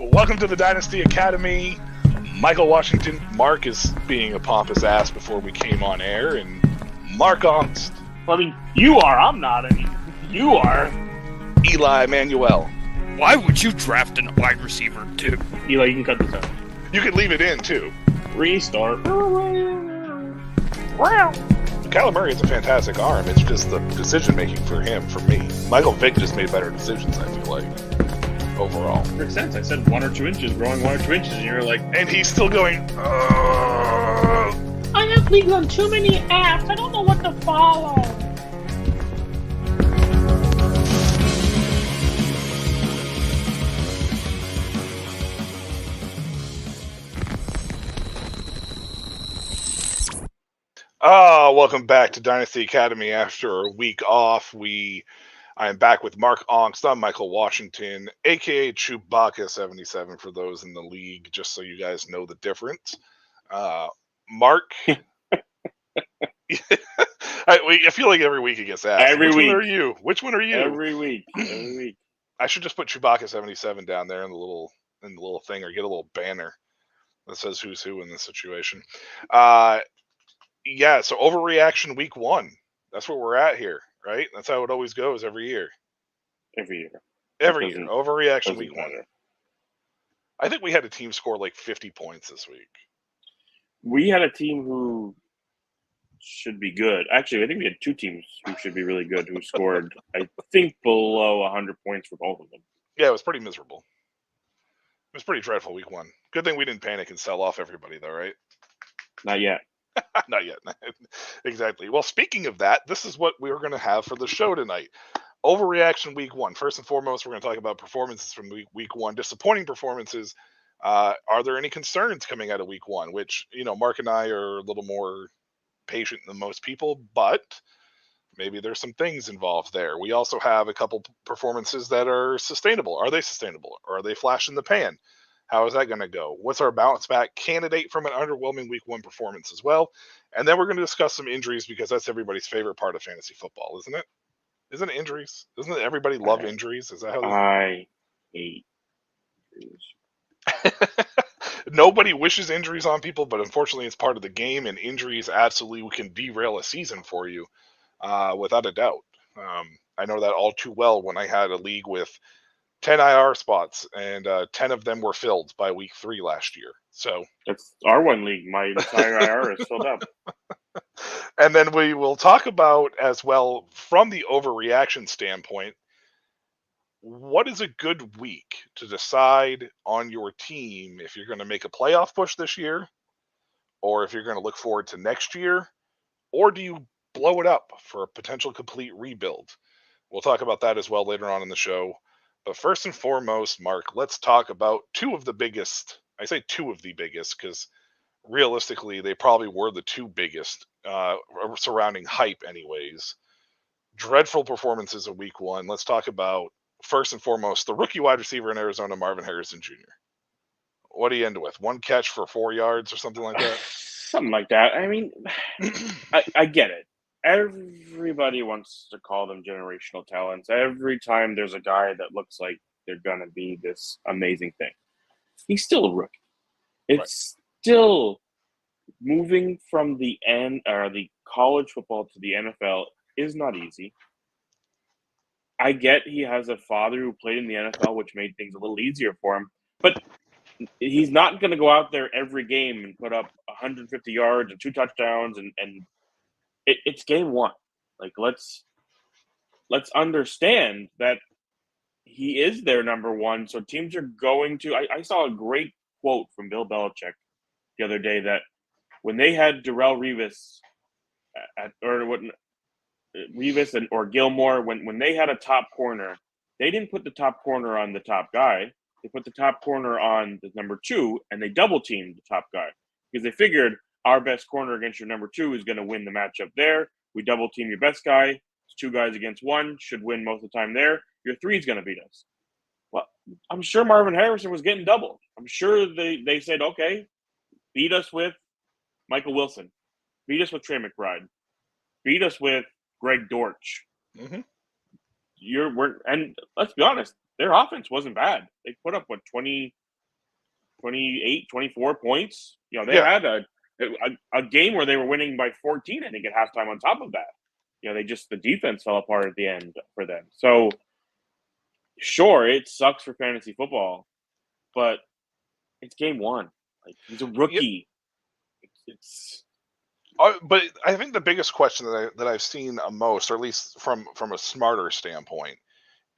Welcome to the Dynasty Academy. Michael Washington. Mark is being a pompous ass before we came on air, and Mark Ongst. I mean, you are. I'm not. I mean, you are. Eli Manuel. Why would you draft a wide receiver, too? Eli, you can cut this out. You can leave it in, too. Restart. Kyler Murray has a fantastic arm. It's just the decision-making for him, for me. Michael Vick just made better decisions, I feel like, overall. Makes sense. I said 1 or 2 inches, growing 1 or 2 inches, and you're like, And he's still going, I have leagues on too many apps. I don't know what to follow. welcome back to Dynasty Academy after a week off. I am back with Mark Ongst. I'm Michael Washington, aka Chewbacca77 for those in the league, just so you guys know the difference. Mark, I feel like every week it gets asked. Every Which week. one are you? Which one are you? every week. I should just put Chewbacca77 down there in the little thing, or get a little banner that says who's who in this situation. Yeah, so overreaction week 1. That's where we're at here, right? That's how it always goes every year. Every year. Every year. Overreaction week 1. Matter. I think we had a team score like 50 points this week. We had a team who should be good. Actually, I think we had 2 teams who should be really good who scored, I think, below 100 points for both of them. Yeah, it was pretty miserable. It was pretty dreadful week 1. Good thing we didn't panic and sell off everybody, though, right? Not yet. Not yet. Exactly. Well, speaking of that, this is what we're going to have for the show tonight. Overreaction week 1. First and foremost, we're going to talk about performances from week 1, disappointing performances. Are there any concerns coming out of week 1? Which, Mark and I are a little more patient than most people, but maybe there's some things involved there. We also have a couple performances that are sustainable. Are they sustainable? Or are they flash in the pan? How is that going to go? What's our bounce back candidate from an underwhelming week 1 performance as well? And then we're going to discuss some injuries, because that's everybody's favorite part of fantasy football, isn't it? Isn't it injuries? Doesn't everybody love injuries? Is that how? I hate injuries. Nobody wishes injuries on people, but unfortunately it's part of the game, and injuries absolutely can derail a season for you, without a doubt. I know that all too well when I had a league with 10 IR spots, and 10 of them were filled by week 3 last year. So That's our one league. My entire IR is filled up. And then we will talk about, as well, from the overreaction standpoint, what is a good week to decide on your team if you're going to make a playoff push this year, or if you're going to look forward to next year, or do you blow it up for a potential complete rebuild? We'll talk about that as well later on in the show. But first and foremost, Mark, let's talk about 2 of the biggest. I say 2 of the biggest because realistically, they probably were the 2 biggest surrounding hype anyways. Dreadful performances of week 1. Let's talk about, first and foremost, the rookie wide receiver in Arizona, Marvin Harrison Jr. What do you end with? 1 catch for 4 yards or something like that? Something like that. I mean, I get it. Everybody wants to call them generational talents. Every time there's a guy that looks like they're going to be this amazing thing. He's still a rookie. It's still moving from the college football to the NFL is not easy. I get he has a father who played in the NFL, which made things a little easier for him, but he's not going to go out there every game and put up 150 yards and 2 touchdowns, and it's game 1. Like, let's understand that he is their number 1. So teams are going to. I saw a great quote from Bill Belichick the other day that when they had Darrelle Revis or Gilmore, when they had a top corner, they didn't put the top corner on the top guy. They put the top corner on the number 2, and they double teamed the top guy because they figured our best corner against your number 2 is going to win the matchup there. We double team your best guy. It's 2 guys against 1, should win most of the time there. Your 3 is going to beat us. Well, I'm sure Marvin Harrison was getting doubled. I'm sure they said, okay, beat us with Michael Wilson. Beat us with Trey McBride. Beat us with Greg Dortch. Mm-hmm. And let's be honest, their offense wasn't bad. They put up 20 28, 24 points. They had a game where they were winning by 14, I think, at halftime on top of that. The defense fell apart at the end for them. So, sure, it sucks for fantasy football, but it's game one. Like, he's a rookie. It's But I think the biggest question that I've seen most, or at least from a smarter standpoint,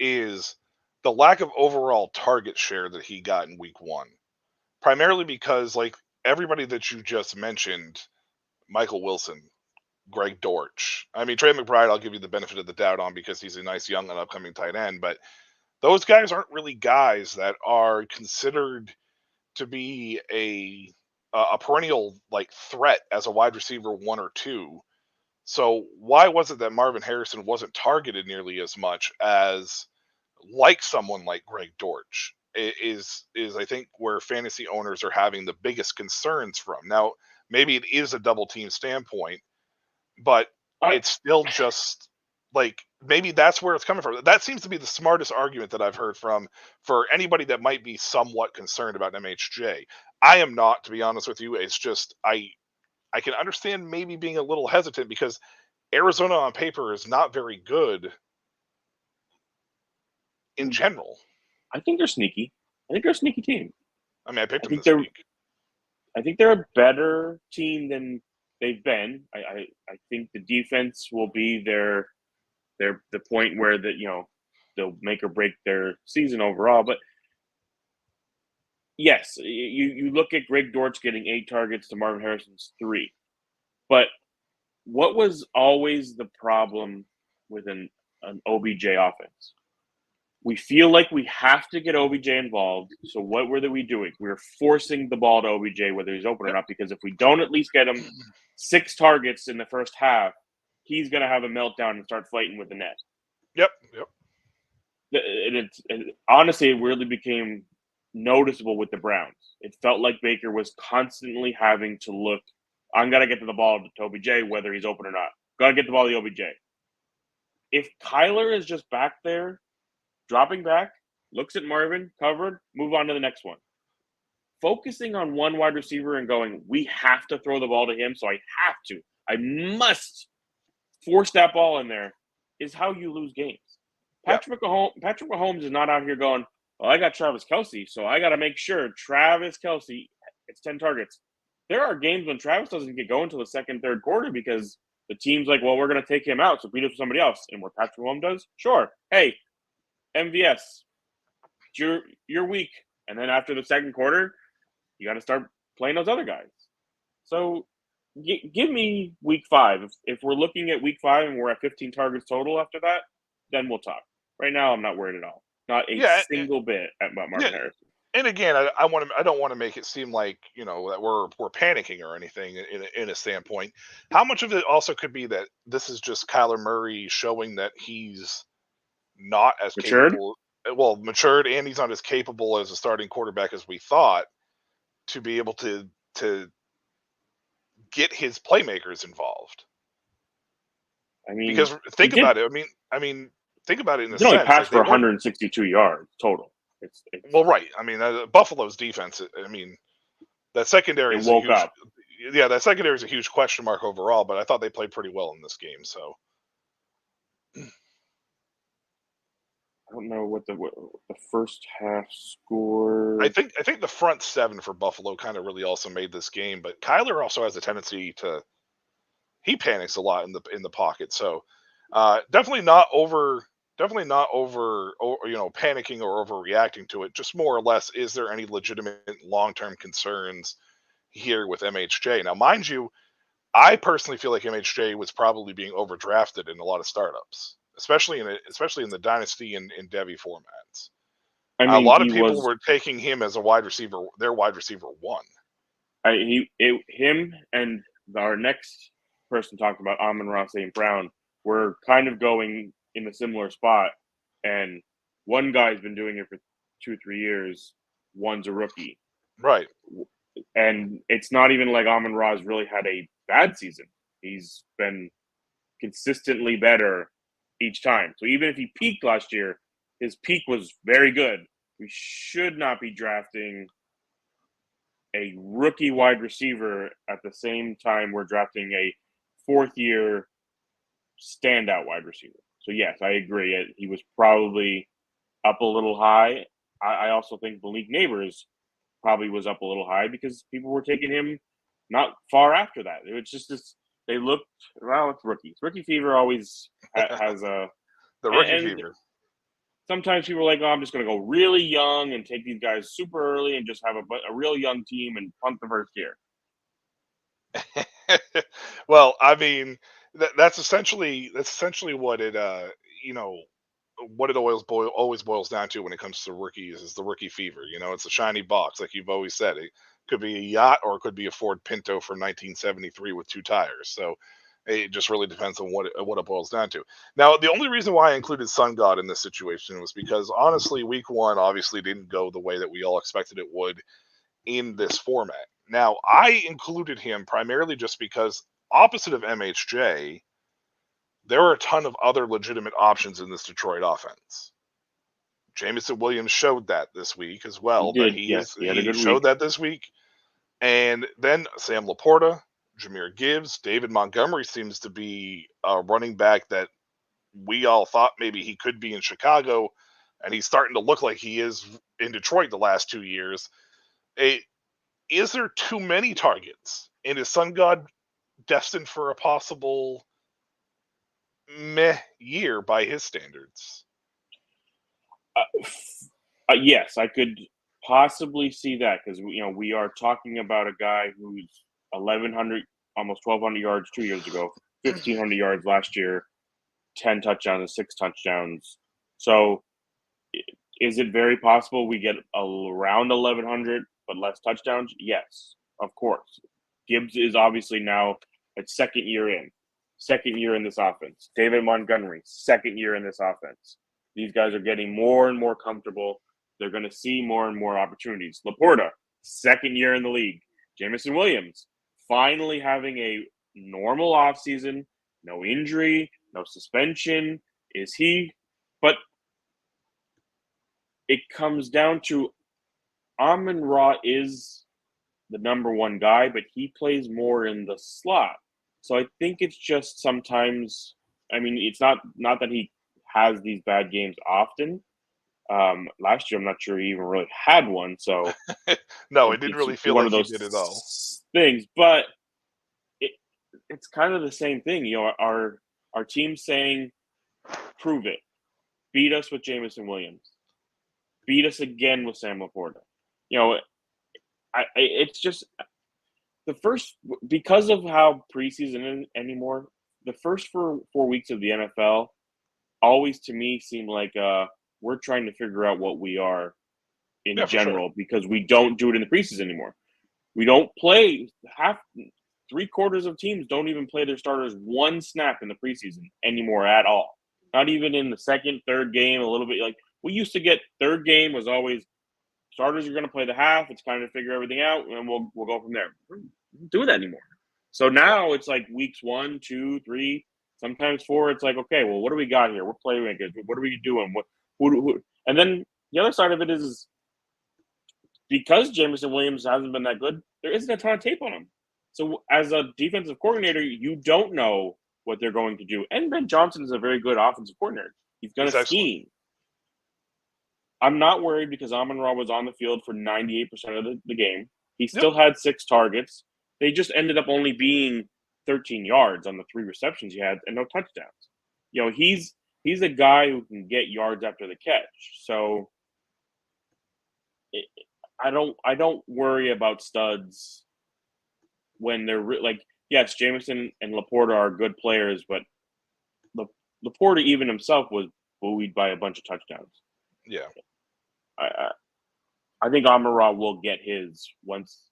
is the lack of overall target share that he got in week one. Primarily because, like, everybody that you just mentioned, Michael Wilson, Greg Dortch. I mean, Trey McBride, I'll give you the benefit of the doubt on because he's a nice young and upcoming tight end, but those guys aren't really guys that are considered to be a perennial like threat as a wide receiver 1 or 2. So why was it that Marvin Harrison wasn't targeted nearly as much as like someone like Greg Dortch is I think where fantasy owners are having the biggest concerns from. Now, maybe it is a double team standpoint, but it's still just like maybe that's where it's coming from. That seems to be the smartest argument that I've heard from for anybody that might be somewhat concerned about MHJ. I am not, to be honest with you. It's just I can understand maybe being a little hesitant because Arizona on paper is not very good in general. I think they're sneaky. I think they're a sneaky team. I mean, I picked them this week. I think they're a better team than they've been. I think the defense will be the point where they'll make or break their season overall. But yes, you look at Greg Dortch getting 8 targets to Marvin Harrison's 3. But what was always the problem with an OBJ offense? We feel like we have to get OBJ involved. So what were we doing? We were forcing the ball to OBJ, whether he's open or not, because if we don't at least get him 6 targets in the first half, he's going to have a meltdown and start fighting with the net. Yep. Honestly, it really became noticeable with the Browns. It felt like Baker was constantly having to look, I'm going to get to the ball to OBJ, whether he's open or not. Got to get the ball to OBJ. If Kyler is just back there, dropping back, looks at Marvin, covered, move on to the next one. Focusing on one wide receiver and going, we have to throw the ball to him, so I must force that ball in there, is how you lose games. Patrick Mahomes is not out here going, well, I got Travis Kelce, so I got to make sure Travis Kelce, it's 10 targets. There are games when Travis doesn't get going until the second, third quarter because the team's like, well, we're going to take him out, so beat up somebody else. And what Patrick Mahomes does, sure, hey, MVS, you're weak. And then after the second quarter, you got to start playing those other guys. So give me week 5. If we're looking at week 5 and we're at 15 targets total after that, then we'll talk. Right now, I'm not worried at all. Not a single bit about Marvin Harrison. And again, I don't want to make it seem like that we're panicking or anything in a standpoint. How much of it also could be that this is just Kyler Murray showing that he's not as capable, matured, and he's not as capable as a starting quarterback as we thought to be able to get his playmakers involved. I mean, because think about it. I mean, think about it in a sense. He only passed for 162 yards total. It's well, right. I mean, Buffalo's defense. I mean, that secondary is that secondary is a huge question mark overall. But I thought they played pretty well in this game. So. I don't know what the first half score. I think the front 7 for Buffalo kind of really also made this game, but Kyler also has a tendency he panics a lot in the pocket. So definitely not over panicking or overreacting to it. Just more or less, is there any legitimate long-term concerns here with MHJ? Now, mind you, I personally feel like MHJ was probably being overdrafted in a lot of startups. Especially in the Dynasty and in Devy formats. I mean, a lot of people were taking him as a wide receiver, their wide receiver 1. Him and our next person talked about Amon-Ra St. Brown were kind of going in a similar spot. And one guy's been doing it for 2-3 years. One's a rookie. Right. And it's not even like Amon-Ra's really had a bad season. He's been consistently better each time. So even if he peaked last year, his peak was very good. We should not be drafting a rookie wide receiver at the same time we're drafting a fourth-year standout wide receiver. So, yes, I agree. He was probably up a little high. I also think Malik Neighbors probably was up a little high because people were taking him not far after that. It was just this. They looked, well, it's rookies. Rookie fever always has a The rookie and fever. sometimes people are like, "Oh, I'm just going to go really young and take these guys super early and just have a real young team and punt the first year." Well, I mean, that's essentially what it what it always boils down to when it comes to rookies is the rookie fever. It's a shiny box, like you've always said. It could be a yacht or it could be a Ford Pinto from 1973 with 2 tires. So it just really depends on what it boils down to. Now, the only reason why I included Sun God in this situation was because honestly, Week 1 obviously didn't go the way that we all expected it would in this format. Now, I included him primarily just because, opposite of MHJ, there are a ton of other legitimate options in this Detroit offense. Jameson Williams showed that this week as well. He did, yes. He had a good showed week. that this week. And then Sam Laporta, Jahmyr Gibbs, David Montgomery seems to be a running back that we all thought maybe he could be in Chicago, and he's starting to look like he is in Detroit the last 2 years. Is there too many targets? And is Sun God destined for a possible meh year by his standards? Yes, I could possibly see that because we are talking about a guy who's 1,100, almost 1,200 yards 2 years ago, 1,500 yards last year, 10 touchdowns and 6 touchdowns. So, is it very possible we get around 1,100 but less touchdowns? Yes, of course. Gibbs is obviously now its second year in this offense. David Montgomery, second year in this offense. These guys are getting more and more comfortable. They're going to see more and more opportunities. Laporta, second year in the league. Jameson Williams, finally having a normal offseason, no injury, no suspension. Is he? But it comes down to Amon-Ra is the number one guy, but he plays more in the slot. So I think it's just sometimes, I mean, it's not that he has these bad games often. Last year, I'm not sure he even really had one. So No, it didn't really feel one like of he those did at all. things. But it's kind of the same thing. Our team saying, prove it. Beat us with Jameson Williams. Beat us again with Sam Laporta. It's just the first, because of how preseason anymore, the first 4 weeks of the NFL always to me seem like we're trying to figure out what we are in general, sure. because we don't do it in the preseason anymore. We don't play three-quarters of teams don't even play their starters one snap in the preseason anymore at all. Not even in the second, third game, a little bit. Like we used to get, third game was always starters are going to play the half. It's kind of figure everything out, and we'll go from there. We don't do that anymore. So now it's like weeks 1, 2, 3, sometimes 4. It's like, okay, well, what do we got here? We're playmakers. What are we doing? Who? And then the other side of it is because Jameson Williams hasn't been that good, there isn't a ton of tape on him. So as a defensive coordinator, you don't know what they're going to do. And Ben Johnson is a very good offensive coordinator. He's going to scheme. I'm not worried because Amon-Ra was on the field for 98% of the game. He still had 6 targets. They just ended up only being 13 yards on the 3 receptions he had and no touchdowns. He's a guy who can get yards after the catch. So I don't worry about studs when they're yes, Jameson and Laporta are good players, but Laporta even himself was buoyed by a bunch of touchdowns. Yeah. I think Amon-Ra will get his once,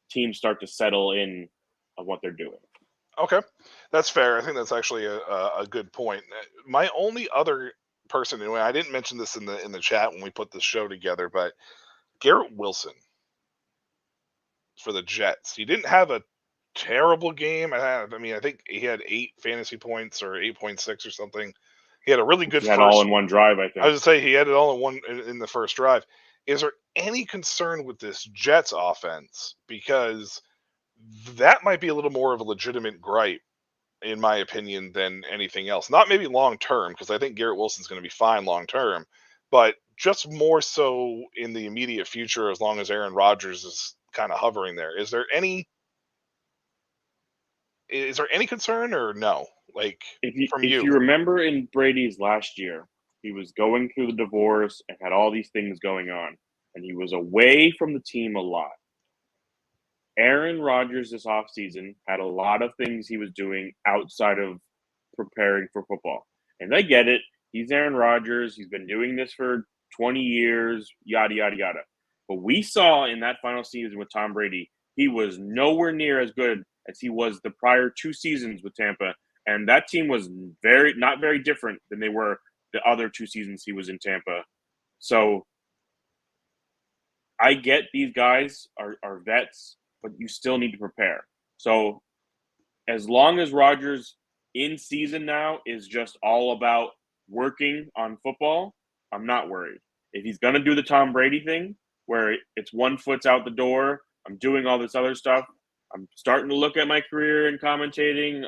teams start to settle in on what they're doing. Okay. That's fair. I think that's actually a good point. My only other person, and I didn't mention this in the chat when we put the show together, but Garrett Wilson for the Jets. He didn't have a terrible game. I think he had 8 fantasy points or 8.6 or something. He had a really good He had all in one drive, I think. I was going to say he had it all in the first drive. Is there any concern with this Jets offense? Because that might be a little more of a legitimate gripe, in my opinion, than anything else. Not maybe long term, because I think Garrett Wilson's going to be fine long term, but just more so in the immediate future, as long as Aaron Rodgers is kind of hovering there. Is there any concern or no? Like, from If you? you remember in Brady's last year, he was going through the divorce and had all these things going on, and he was away from the team a lot. Aaron Rodgers this offseason had a lot of things he was doing outside of preparing for football. And I get it. He's Aaron Rodgers. He's been doing this for 20 years, yada, yada, yada. But we saw in that final season with Tom Brady, he was nowhere near as good as he was the prior 2 seasons with Tampa. And that team was not very different than they were the other 2 seasons he was in Tampa. So I get these guys are vets, but you still need to prepare. So as long as Rodgers in season now is just all about working on football, I'm not worried. If he's going to do the Tom Brady thing where it's 1 foot's out the door, I'm doing all this other stuff, I'm starting to look at my career in commentating,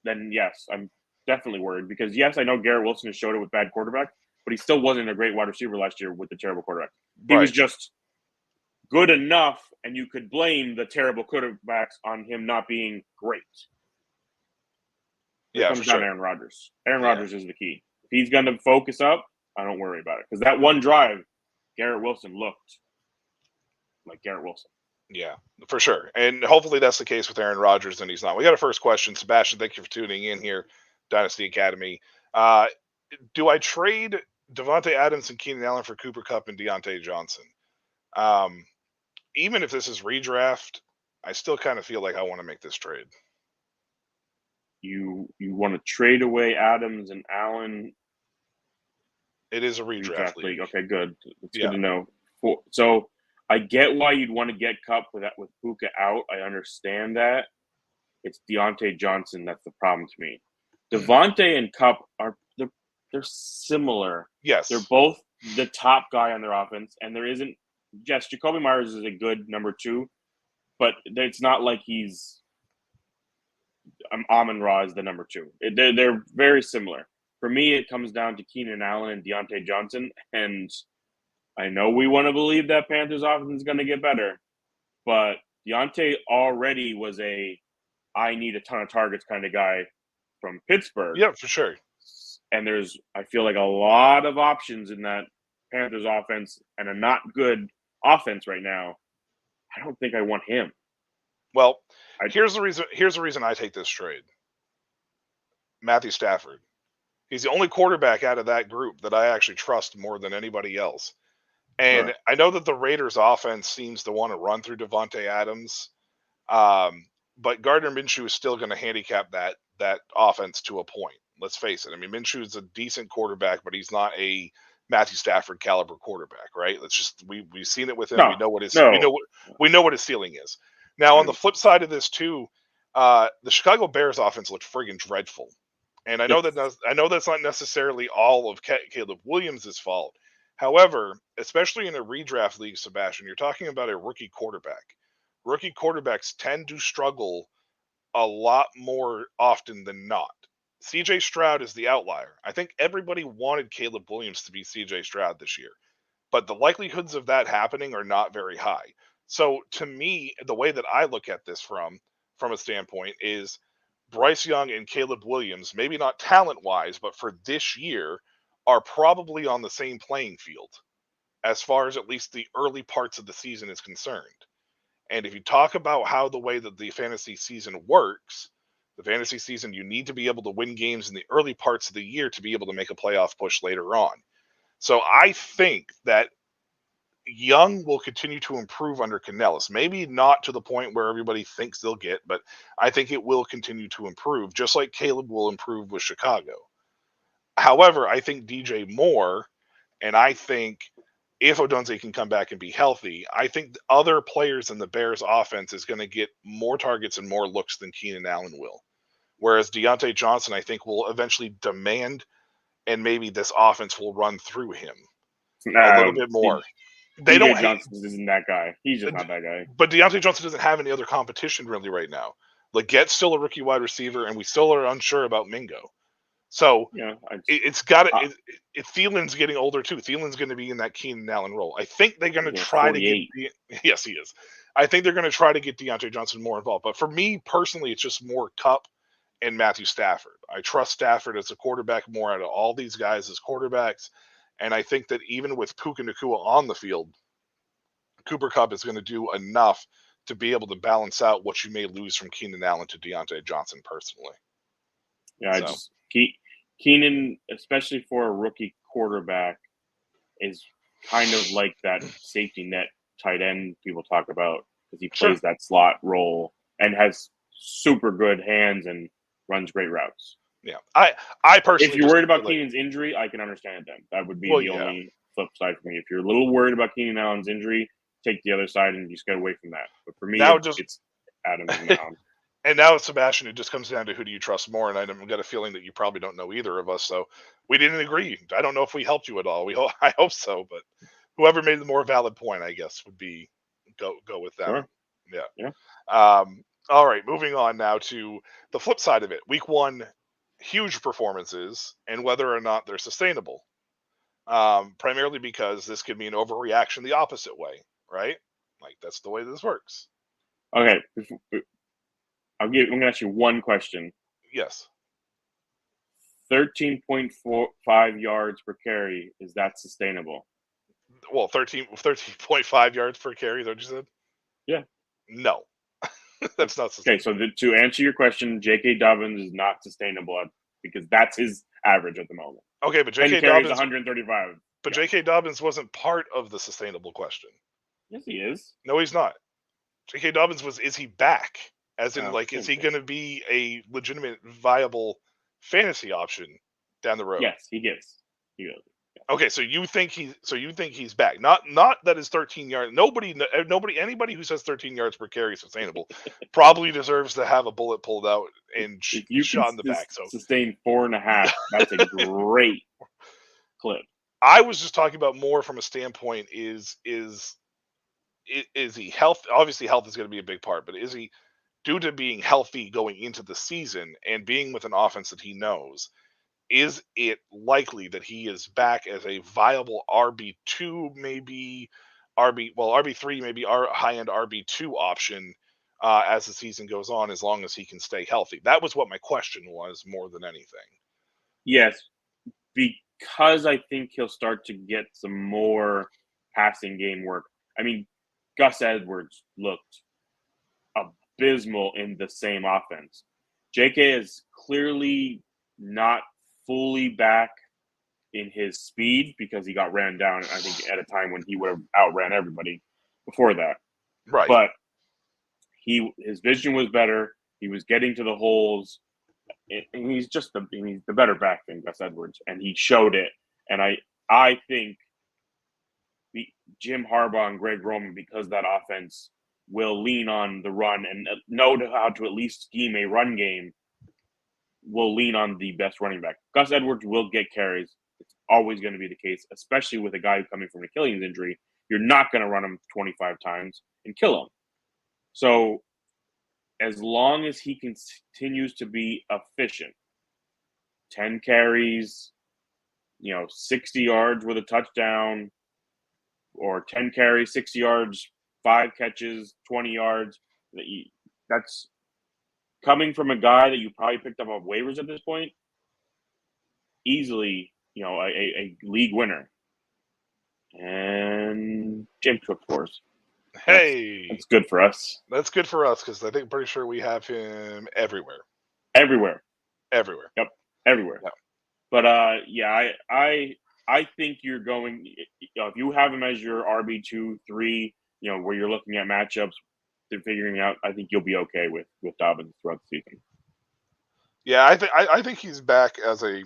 then yes, I'm definitely worried. Because yes, I know Garrett Wilson has showed it with bad quarterback, but he still wasn't a great wide receiver last year with the terrible quarterback. He was just good enough, and you could blame the terrible quarterbacks on him not being great. It comes down to Aaron Rodgers. Aaron Rodgers is the key. If he's going to focus up, I don't worry about it. Because that one drive, Garrett Wilson looked like Garrett Wilson. Yeah, for sure. And hopefully that's the case with Aaron Rodgers, and he's not. We got a first question. Sebastian, thank you for tuning in here, Dynasty Academy. Do I trade Devontae Adams and Keenan Allen for Cooper Kupp and Deontay Johnson? Even if this is redraft, I still kind of feel like I want to make this trade. You want to trade away Adams and Allen? It is a redraft league. Okay, good. It's good to know. So I get why you'd want to get Kupp with Puka out. I understand that. It's Deontay Johnson that's the problem to me. Devontae and Kupp they're similar. Yes. They're both the top guy on their offense, and there isn't. Yes, Jacoby Myers is a good number 2, but it's not like he's Amon-Ra is the number 2. They're very similar. For me, it comes down to Keenan Allen and Deontay Johnson, and I know we want to believe that Panthers offense is going to get better, but Deontay already was I need a ton of targets kind of guy from Pittsburgh. Yeah, for sure. And I feel like a lot of options in that Panthers offense and a not good offense right now. I don't think I want him. Well, here's the reason I take this trade. Matthew Stafford. He's the only quarterback out of that group that I actually trust more than anybody else. And Sure. I know that the Raiders offense seems to want to run through Devontae Adams. But Gardner Minshew is still going to handicap that offense to a point. Let's face it. I mean, Minshew is a decent quarterback, but he's not a Matthew Stafford caliber quarterback, right? Let's just we've seen it with him. We know what his ceiling is. Now, on the flip side of this too, the Chicago Bears offense looked friggin' dreadful, and I know that's not necessarily all of Caleb Williams' fault. However, especially in a redraft league, Sebastian, you're talking about a rookie quarterback. Rookie quarterbacks tend to struggle a lot more often than not. CJ Stroud is the outlier. I think everybody wanted Caleb Williams to be CJ Stroud this year, but the likelihoods of that happening are not very high. So to me, the way that I look at this from a standpoint is Bryce Young and Caleb Williams, maybe not talent-wise, but for this year, are probably on the same playing field as far as at least the early parts of the season is concerned. And if you talk about how the way that the fantasy season works, the fantasy season, you need to be able to win games in the early parts of the year to be able to make a playoff push later on. So I think that Young will continue to improve under Canellis. Maybe not to the point where everybody thinks they'll get, but I think it will continue to improve, just like Caleb will improve with Chicago. However, I think DJ Moore, and I think if Odunze can come back and be healthy, I think other players in the Bears offense is going to get more targets and more looks than Keenan Allen will. Whereas Deontay Johnson, I think, will eventually demand, and maybe this offense will run through him a little bit more. They DJ don't hate, Johnson isn't that guy. He's just not that guy. but Deontay Johnson doesn't have any other competition really right now. Legette's still a rookie wide receiver, and we still are unsure about Mingo. So Yeah, it's got to. Thielen's getting older too. Thielen's going to be in that Keenan Allen role. I think they're going to try to get. Yes, he is. I think they're going to try to get Deontay Johnson more involved. But for me personally, it's just more Kupp and Matthew Stafford. I trust Stafford as a quarterback more out of all these guys as quarterbacks, and I think that even with Puka Nacua on the field, Cooper Kupp is going to do enough to be able to balance out what you may lose from Keenan Allen to Deontay Johnson personally. Yeah, Keenan, especially for a rookie quarterback, is kind of like that safety net tight end people talk about because he plays that slot role and has super good hands and runs great routes. Yeah, I personally, if you're worried about Keenan's injury, I can understand that. That would be the only flip side for me. If you're a little worried about Keenan Allen's injury, take the other side and just get away from that. But for me, it's Adams and Allen. And now it's Sebastian. It just comes down to who do you trust more. And I've got a feeling that you probably don't know either of us. So we didn't agree. I don't know if we helped you at all. I hope so. But whoever made the more valid point, I guess, would be go with them. Sure. Yeah. All right. Moving on now to the flip side of it. Week 1, huge performances and whether or not they're sustainable. Primarily because this could be an overreaction the opposite way, right? Like that's the way this works. Okay. I'm going to ask you one question. Yes. 13.45 yards per carry. Is that sustainable? Well, 13.5 yards per carry. Is that what you said? Yeah. No. That's not sustainable. Okay, so to answer your question, J.K. Dobbins is not sustainable because that's his average at the moment. Okay, but J.K. Dobbins 135. But J.K. Dobbins wasn't part of the sustainable question. Yes, he is. No, he's not. J.K. Dobbins is he back? As in, is he going to be a legitimate, viable fantasy option down the road? Yes, he is. Yeah. Okay, so you think he's back? Not that his 13 yards. Anybody who says 13 yards per carry is sustainable probably deserves to have a bullet pulled out and shot in the back. So sustain 4.5. That's a great clip. I was just talking about more from a standpoint: is he health? Obviously, health is going to be a big part, but is he? Due to being healthy going into the season and being with an offense that he knows, is it likely that he is back as a viable RB2, maybe RB3, maybe our high-end RB2 option as the season goes on, as long as he can stay healthy? That was what my question was more than anything. Yes, because I think he'll start to get some more passing game work. I mean, Gus Edwards looked abysmal in the same offense. JK is clearly not fully back in his speed because he got ran down, I think, at a time when he would have outran everybody before that. Right. But his vision was better. He was getting to the holes. And he's the better back than Gus Edwards, and he showed it. And I think Jim Harbaugh and Greg Roman, because that offense will lean on the run and know how to at least scheme a run game, will lean on the best running back. Gus Edwards will get carries. It's always going to be the case, especially with a guy coming from an Achilles injury. You're not going to run him 25 times and kill him. So as long as he continues to be efficient, 10 carries, 60 yards with a touchdown, or 10 carries, 60 yards, 5 catches, 20 yards. That's coming from a guy that you probably picked up off waivers at this point. Easily, a league winner. And James Cook scores. Hey, that's good for us. That's good for us because I think pretty sure we have him everywhere. Everywhere. Yep, everywhere. Yep. But I think you're going. If you have him as your RB2, 3, where you're looking at matchups, they're figuring out. I think you'll be okay with Dobbins throughout the season. Yeah, I think he's back as a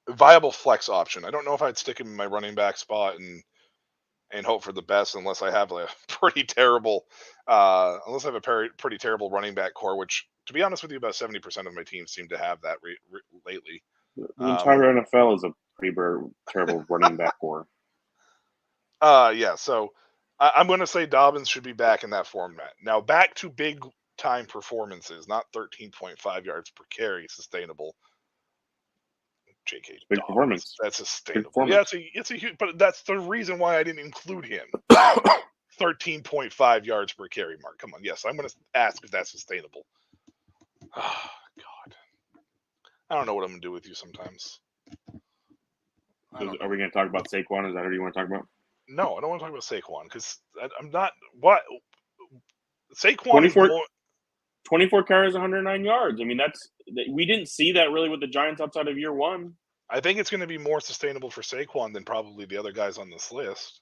viable flex option. I don't know if I'd stick him in my running back spot and hope for the best unless I have a pretty terrible pretty terrible running back core, which, to be honest with you, about 70% of my teams seem to have that lately. The entire NFL is a pretty terrible running back core. Yeah. So I'm going to say Dobbins should be back in that format. Now back to big time performances, not 13.5 yards per carry, sustainable. J.K. Big Dobbins, performance. that's Big sustainable. Yeah, performance. it's a huge, but that's the reason why I didn't include him. 13.5 yards per carry mark. Come on, yes, I'm going to ask if that's sustainable. Oh, God, I don't know what I'm going to do with you sometimes. I don't Are know. we going to talk about Saquon? Is that what you want to talk about? No, I don't want to talk about Saquon because I'm not. What Saquon 24, is more. 24 carries, 109 yards. I mean, we didn't see that really with the Giants outside of year one. I think it's going to be more sustainable for Saquon than probably the other guys on this list.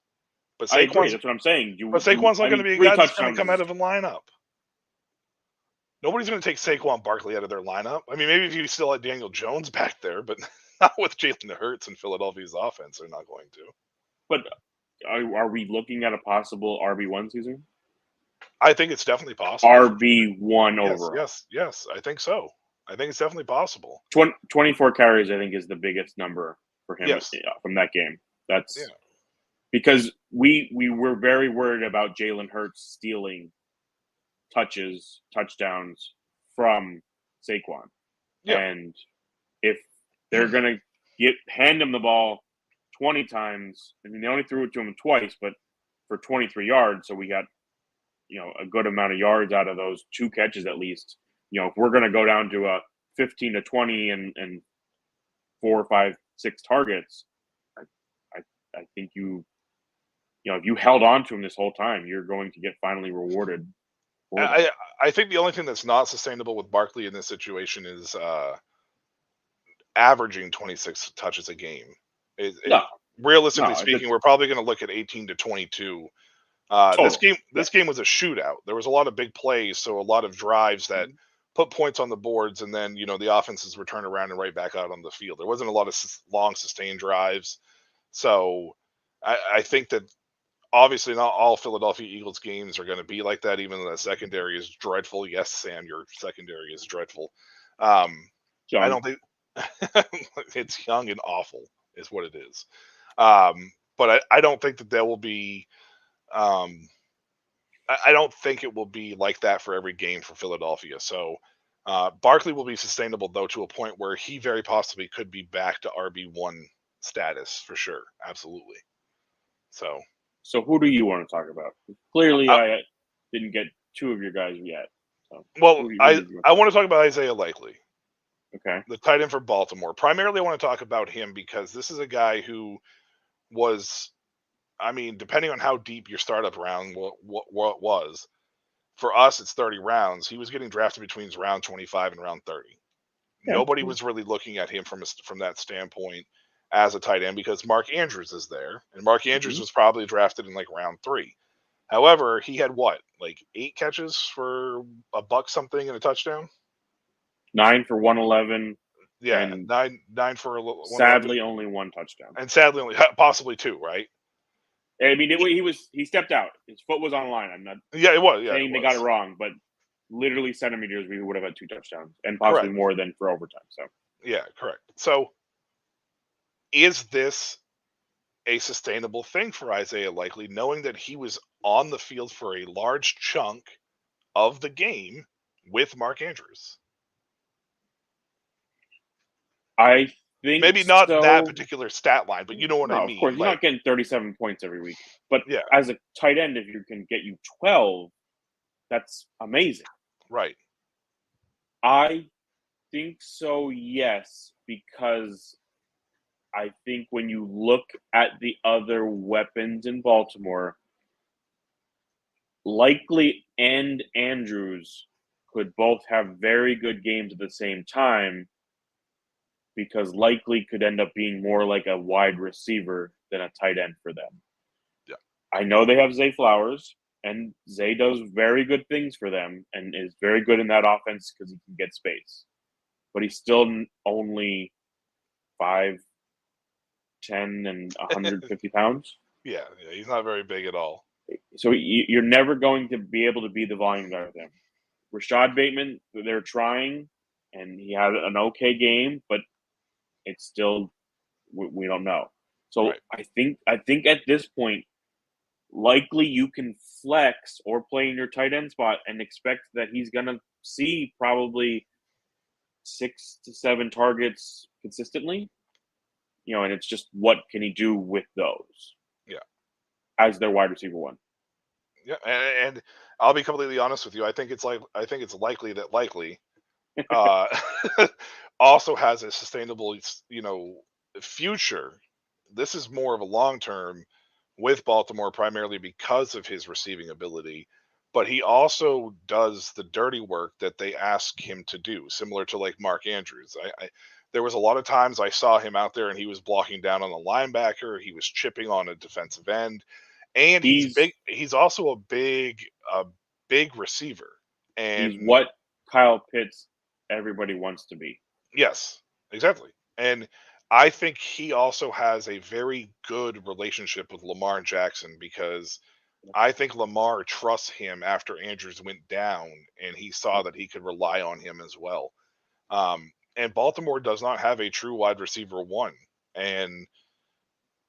But I agree. Saquon's That's what I'm saying. Saquon's not going to be a 3 guy that's going to touchdowns come out is of a lineup. Nobody's going to take Saquon Barkley out of their lineup. I mean, maybe if you still had Daniel Jones back there, but not with Jalen Hurts and Philadelphia's offense. They're not going to. But are we looking at a possible RB1 season? I think it's definitely possible. RB1 Yes, overall. yes. I think so. I think it's definitely possible. 24 carries, I think, is the biggest number for him from that game. That's because we were very worried about Jalen Hurts stealing touchdowns from Saquon. Yeah. And if they're going to hand him the ball 20 times, I mean, they only threw it to him twice, but for 23 yards, so we got, a good amount of yards out of those 2 catches at least. If we're going to go down to a 15 to 20 and 4, 5, 6 targets, I think if you held on to him this whole time, you're going to get finally rewarded. I think the only thing that's not sustainable with Barkley in this situation is averaging 26 touches a game. Realistically speaking, we're probably going to look at 18 to 22. This game was a shootout. There was a lot of big plays, so a lot of drives that put points on the boards, and then the offenses were turned around and right back out on the field. There wasn't a lot of long sustained drives, so I think that obviously not all Philadelphia Eagles games are going to be like that. Even though the secondary is dreadful. Yes, Sam, your secondary is dreadful. I don't think it's young and awful is what it is. But I don't think that there will be. I don't think it will be like that for every game for Philadelphia. So Barkley will be sustainable though to a point where he very possibly could be back to RB1 status for sure. Absolutely. So who do you want to talk about? Clearly, I didn't get 2 of your guys yet. So well, I want to talk about Isaiah Likely. Okay. The tight end for Baltimore. Primarily, I want to talk about him because this is a guy who was, I mean, depending on how deep your startup round what it was, for us, it's 30 rounds. He was getting drafted between round 25 and round 30. Yeah. Nobody was really looking at him from that standpoint as a tight end because Mark Andrews is there, and Mark Andrews was probably drafted in like round 3. However, he had like 8 catches for $1 something and a touchdown. 9 for 111. Yeah, and 9 for 111. Sadly, only 1 touchdown. And sadly, only possibly 2, right? I mean, he stepped out. His foot was on the line. I'm not. Yeah, it was. Yeah, saying they got it wrong, but literally centimeters, we would have had 2 touchdowns and possibly more than for overtime. So yeah, correct. So is this a sustainable thing for Isaiah Likely, knowing that he was on the field for a large chunk of the game with Mark Andrews? I think maybe not that particular stat line, but you know what I mean. Of course, you're not getting 37 points every week. But as a tight end, if you can get you 12, that's amazing. Right. I think so, yes, because I think when you look at the other weapons in Baltimore, Likely and Andrews could both have very good games at the same time, because Likely could end up being more like a wide receiver than a tight end for them. Yeah. I know they have Zay Flowers, and Zay does very good things for them and is very good in that offense because he can get space. But he's still only 5'10" and 150 pounds. Yeah, he's not very big at all. So you're never going to be able to be the volume guy with him. Rashad Bateman, they're trying, and he had an okay game, but it's still we don't know. So right. I think at this point likely you can flex or play in your tight end spot and expect that he's going to see probably 6 to 7 targets consistently. And it's just what can he do with those? Yeah. As their wide receiver one. Yeah, and I'll be completely honest with you. I think it's likely that Likely uh, also has a sustainable, future. This is more of a long term with Baltimore, primarily because of his receiving ability. But he also does the dirty work that they ask him to do, similar to like Mark Andrews. There was a lot of times I saw him out there and he was blocking down on a linebacker, he was chipping on a defensive end, and he's big. He's also a big receiver. He's And what Kyle Pitts everybody wants to be. yes, exactly. And I think he also has a very good relationship with Lamar Jackson, because I think Lamar trusts him after Andrews went down and he saw that he could rely on him as well. And Baltimore does not have a true wide receiver one, and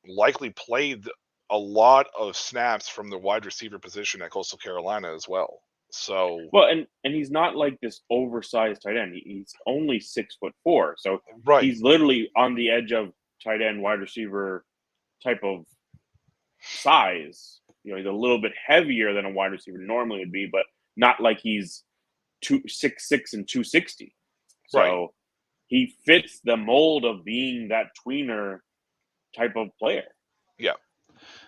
Likely played a lot of snaps from the wide receiver position at Coastal Carolina as well. So Well, and he's not like this oversized tight end. He's only 6'4", so right, he's literally on the edge of tight end wide receiver type of size. He's a little bit heavier than a wide receiver normally would be, but not like he's 6'6" and 260. So right. he fits the mold of being that tweener type of player. Yeah.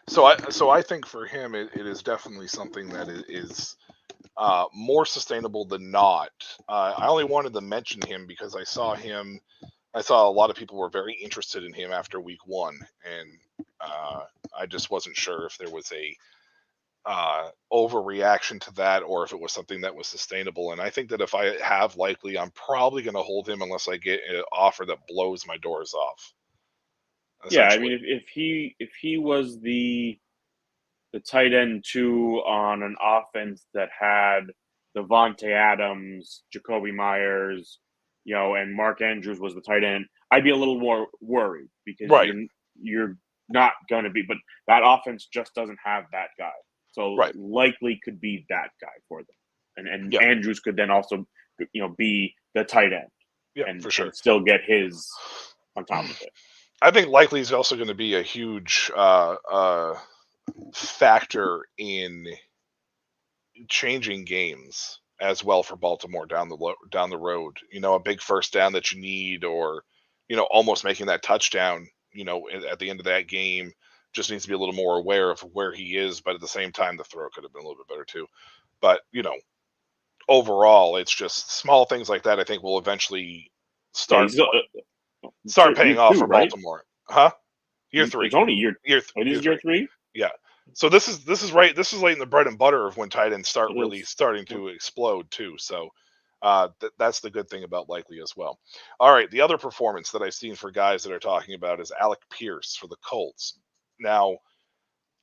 So I think for him it is definitely something that is more sustainable than not. I only wanted to mention him because I saw a lot of people were very interested in him after week 1, and I just wasn't sure if there was a overreaction to that or if it was something that was sustainable. And I think that if I have Likely, I'm probably going to hold him unless I get an offer that blows my doors off. Yeah, I mean, if he was the tight end 2 on an offense that had Devontae Adams, Jacoby Myers, and Mark Andrews was the tight end, I'd be a little more worried, because right. you're not going to be. But that offense just doesn't have that guy. So right. Likely could be that guy for them. And yeah. Andrews could then also, be the tight end. Yeah, and, for sure. And still get his on top of it. I think Likely is also going to be a huge factor in changing games as well for Baltimore down the road. A big first down that you need, or almost making that touchdown. At the end of that game, just needs to be a little more aware of where he is. But at the same time, the throw could have been a little bit better too. But overall, it's just small things like that. I think will eventually start paying off for Baltimore, huh? Year 3. It's only year 3. Yeah. So this is right. This is late in the bread and butter of when tight ends start really starting to explode too. So that's the good thing about Likely as well. All right. The other performance that I've seen for guys that are talking about is Alec Pierce for the Colts. Now,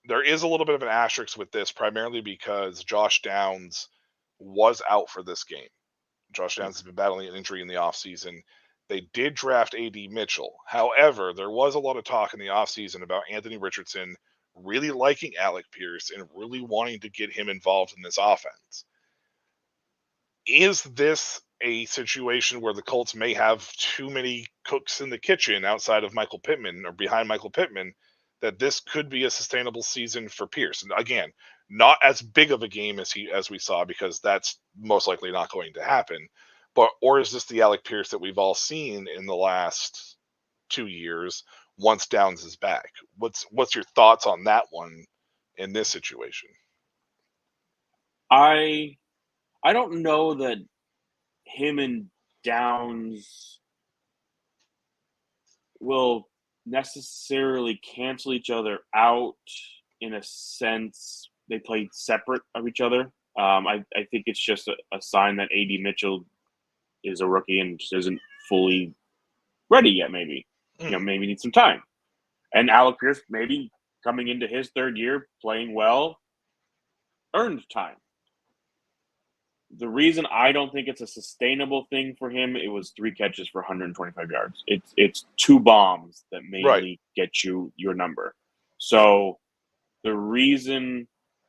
there is a little bit of an asterisk with this, primarily because Josh Downs was out for this game. Josh Downs has been battling an injury in the offseason. They did draft A.D. Mitchell. However, there was a lot of talk in the offseason about Anthony Richardson really liking Alec Pierce and really wanting to get him involved in this offense. Is this a situation where the Colts may have too many cooks in the kitchen outside of Michael Pittman or behind Michael Pittman, that this could be a sustainable season for Pierce? And again, not as big of a game as we saw, because that's most likely not going to happen. Or is this the Alec Pierce that we've all seen in the last 2 years once Downs is back? What's your thoughts on that one in this situation? I don't know that him and Downs will necessarily cancel each other out in a sense. They played separate of each other. I think it's just a sign that A.D. Mitchell is a rookie and just isn't fully ready yet. Maybe maybe needs some time. And Alec Pierce, maybe coming into his 3rd year, playing well, earned time. The reason I don't think it's a sustainable thing for him, it was 3 catches for 125 yards. It's 2 bombs that mainly get you your number. So The reason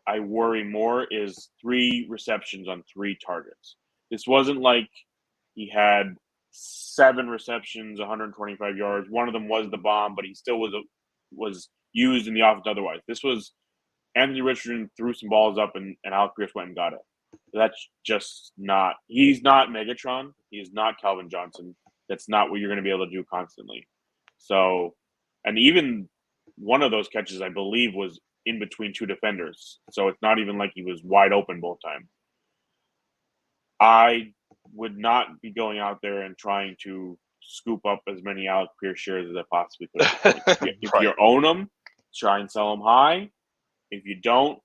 I worry more is 3 receptions on 3 targets. This wasn't like he had 7 receptions, 125 yards. One of them was the bomb, but he still was used in the offense otherwise. This was Anthony Richardson threw some balls up, and Alec Pierce went and got it. That's just not – he's not Megatron. He's not Calvin Johnson. That's not what you're going to be able to do constantly. So – and even one of those catches, I believe, was in between 2 defenders. So it's not even like he was wide open both times. I would not be going out there and trying to scoop up as many Alec Pierce shares as I possibly could. If you own them, try and sell them high. If you don't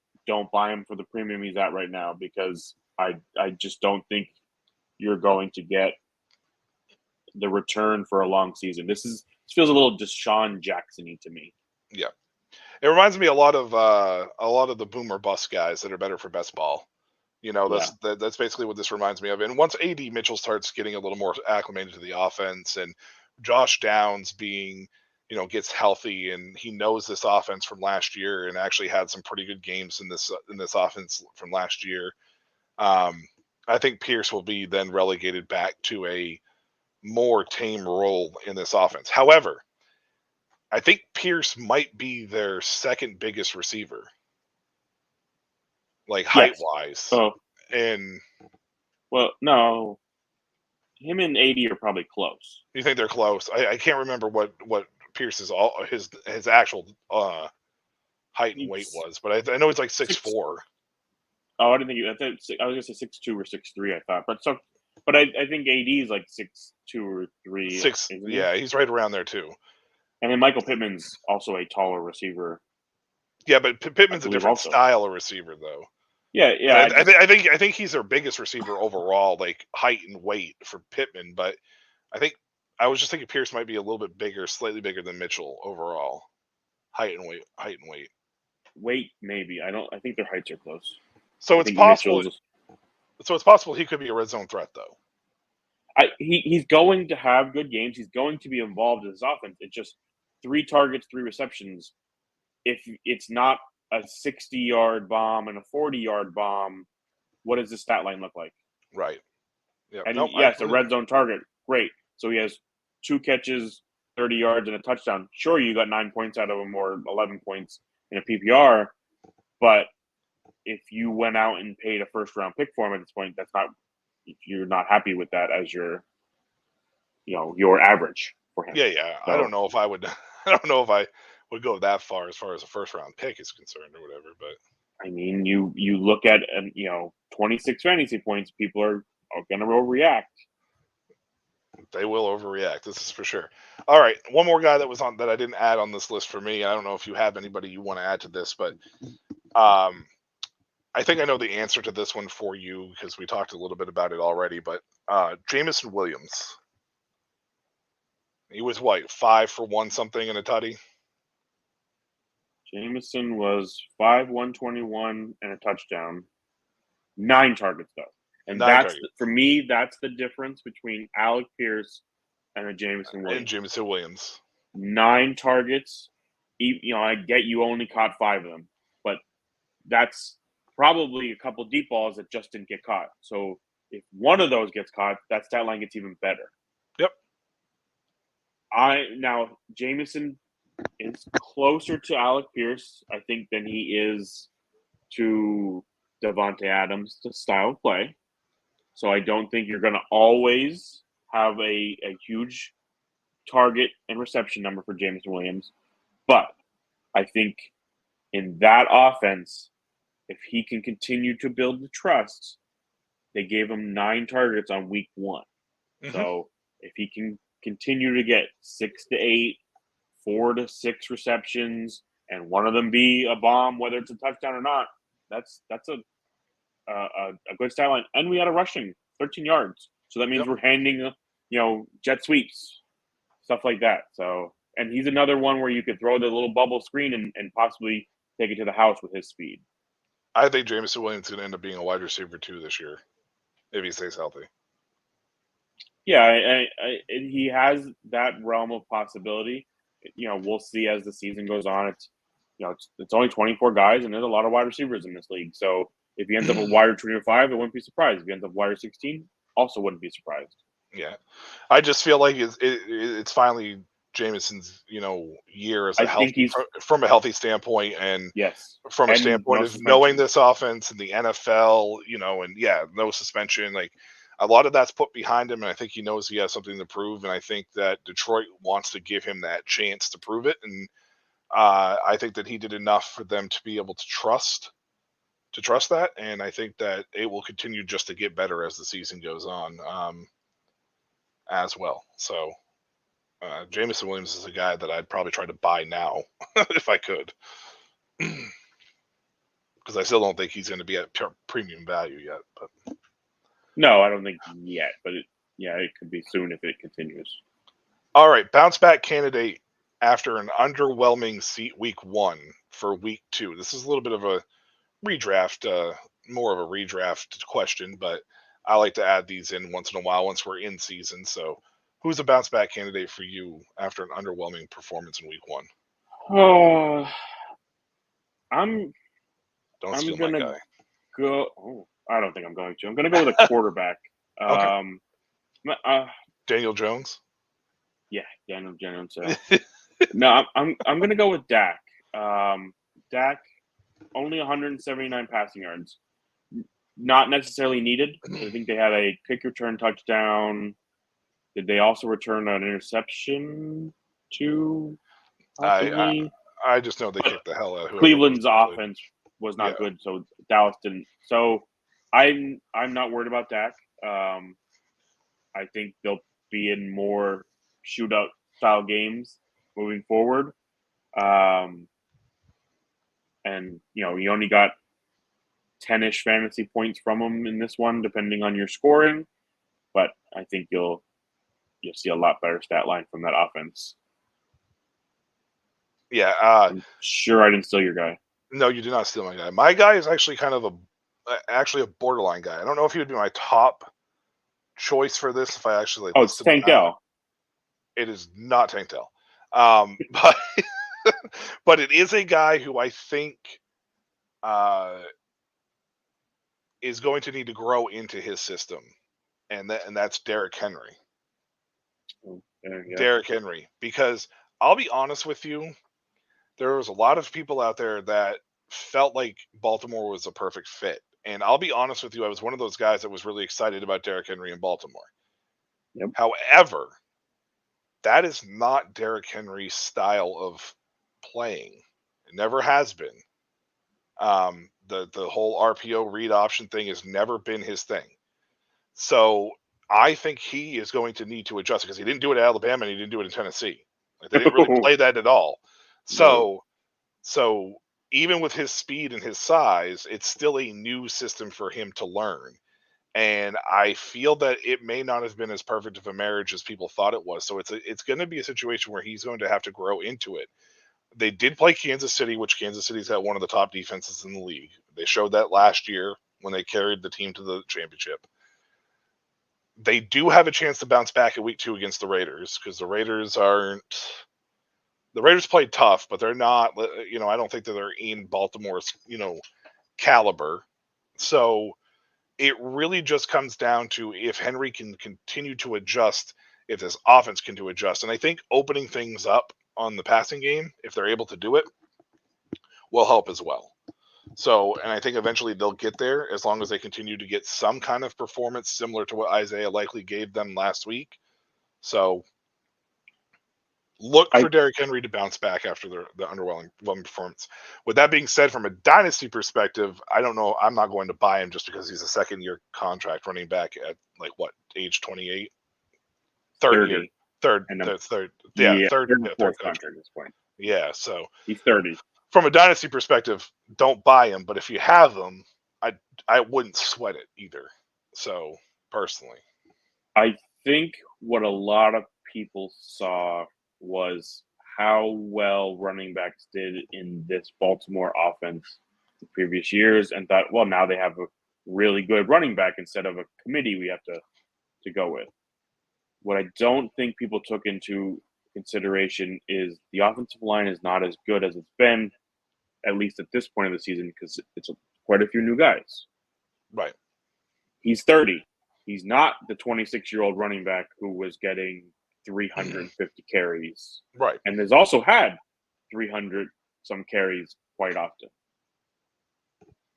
buy him for the premium he's at right now, because I just don't think you're going to get the return for a long season. This feels a little Deshaun Jackson-y to me. Yeah, it reminds me a lot of the boomer bust guys that are better for best ball. That's basically what this reminds me of. And once AD Mitchell starts getting a little more acclimated to the offense, and Josh Downs gets healthy, and he knows this offense from last year, and actually had some pretty good games in this offense from last year. I think Pierce will be then relegated back to a more tame role in this offense. However, I think Pierce might be their second biggest receiver, like height-wise. Oh, and no, him and AD are probably close. You think they're close? I can't remember what Pierce's his actual height and weight was, but I know it's like 6'4". Oh, I didn't think I was gonna say 6'2" or 6'3", I thought, but I think AD is like 6'2" or 3". Yeah, he's right around there too. And then Michael Pittman's also a taller receiver. Yeah, but Pittman's a different style of receiver, though. Yeah. I think he's their biggest receiver overall, like height and weight for Pittman. But I was just thinking Pierce might be a little bit bigger, slightly bigger than Mitchell overall, height and weight. Weight, maybe. I think their heights are close. So it's possible. So it's possible he could be a red zone threat, though. He's going to have good games. He's going to be involved in his offense. It's just 3 targets, 3 receptions. If it's not a 60-yard bomb and a 40-yard bomb, what does the stat line look like? Right. Yeah. And it's a red zone target. Great. So he has 2 catches, 30 yards, and a touchdown. Sure, you got 9 points out of him or 11 points in a PPR, but if you went out and paid a first-round pick for him at this point, you're not happy with that as your average for him. Yeah. So, I don't know if I would go that far as a first-round pick is concerned or whatever. But I mean, you look at 26 fantasy points, people are going to overreact. They will overreact. This is for sure. All right, one more guy that I didn't add on this list for me. I don't know if you have anybody you want to add to this, but I think I know the answer to this one for you because we talked a little bit about it already. But Jameson Williams, he was 5 for 1 something in a tutty. Jameson was 5-121 and a touchdown. 9 targets though, and for me that's the difference between Alec Pierce and a Jameson Williams. 9 targets. I get you only caught 5 of them, but that's probably a couple deep balls that just didn't get caught. So if one of those gets caught, that stat line gets even better. Yep. Now Jameson is closer to Alec Pierce, I think, than he is to Devontae Adams' style of play. So I don't think you're going to always have a huge target and reception number for Jameson Williams. But I think in that offense, if he can continue to build the trust, they gave him 9 targets on week 1. Mm-hmm. So if he can continue to get 6 to 8, 4 to 6 receptions, and one of them be a bomb, whether it's a touchdown or not, that's a good stat line. And we had a rushing 13 yards, so that means we're handing jet sweeps, stuff like that. So, and he's another one where you could throw the little bubble screen and possibly take it to the house with his speed. I think Jameson Williams is going to end up being a wide receiver too this year if he stays healthy. Yeah, he has that realm of possibility. We'll see as the season goes on. it's only 24 guys, and there's a lot of wide receivers in this league. So if he ends up a wide receiver 5, it wouldn't be surprised. If he ends up wide receiver 16, also wouldn't be surprised. Yeah, I just feel like it's finally Jameson's year as I think he's from a healthy standpoint, and yes, from a and standpoint no of knowing suspension. this offense and the NFL, and no suspension. Like a lot of that's put behind him, and I think he knows he has something to prove. And I think that Detroit wants to give him that chance to prove it. And I think that he did enough for them to be able to trust that. And I think that it will continue just to get better as the season goes on, as well. So Jameson Williams is a guy that I'd probably try to buy now if I could. Because I still don't think he's going to be at premium value yet. But No, I don't think yet, but it could be soon if it continues. All right, bounce back candidate after an underwhelming week 1 for week 2. This is a little bit of a redraft, more of a redraft question, but I like to add these in once in a while once we're in season. So, who's a bounce back candidate for you after an underwhelming performance in week 1? Oh, I'm Steal my guy. go. Oh, I don't think I'm going to. I'm going to go with a quarterback. Okay. Daniel Jones. Yeah, Daniel Jones. No, I'm going to go with Dak. Dak, only 179 passing yards. Not necessarily needed. I think they had a kick return touchdown. Did they also return an interception too? Possibly. I just know they kicked the hell out of Cleveland's offense was not good, so Dallas didn't. So I'm not worried about Dak. I think they'll be in more shootout style games moving forward. And you only got 10-ish fantasy points from them in this one, depending on your scoring. But I think you'll see a lot better stat line from that offense. Yeah. I'm sure I didn't steal your guy. No, you did not steal my guy. My guy is actually kind of a borderline guy. I don't know if he would be my top choice for this if I actually it's Tank Dell. It is not Tank Dell. But but it is a guy who I think is going to need to grow into his system, and that's Derrick Henry. Derrick Henry, because I'll be honest with you, there was a lot of people out there that felt like Baltimore was a perfect fit. And I'll be honest with you, I was one of those guys that was really excited about Derrick Henry in Baltimore. Yep. However, that is not Derrick Henry's style of playing. It never has been. The whole RPO read option thing has never been his thing. So I think he is going to need to adjust because he didn't do it at Alabama and he didn't do it in Tennessee. Like, they didn't really play that at all. So even with his speed and his size, it's still a new system for him to learn. And I feel that it may not have been as perfect of a marriage as people thought it was. So it's going to be a situation where he's going to have to grow into it. They did play Kansas City, which Kansas City's got one of the top defenses in the league. They showed that last year when they carried the team to the championship. They do have a chance to bounce back at week 2 against the Raiders because the Raiders played tough, but they're not, I don't think that they're in Baltimore's, caliber. So it really just comes down to if Henry can continue to adjust, if this offense can adjust. And I think opening things up on the passing game, if they're able to do it, will help as well. So, and I think eventually they'll get there as long as they continue to get some kind of performance similar to what Isaiah likely gave them last week. So look for Derrick Henry to bounce back after the underwhelming performance. With that being said, from a dynasty perspective, I don't know. I'm not going to buy him just because he's a second-year contract running back at age 28? Third year. Third contract at this point. Yeah, so he's 30. From a dynasty perspective, don't buy him. But if you have him, I wouldn't sweat it either. So personally, I think what a lot of people saw was how well running backs did in this Baltimore offense the previous years, and thought, well, now they have a really good running back instead of a committee we have to go with. What I don't think people took into consideration is the offensive line is not as good as it's been. at least at this point of the season, because it's quite a few new guys. Right. He's 30. He's not the 26-year-old running back who was getting 350 carries. Right. And has also had 300 some carries quite often.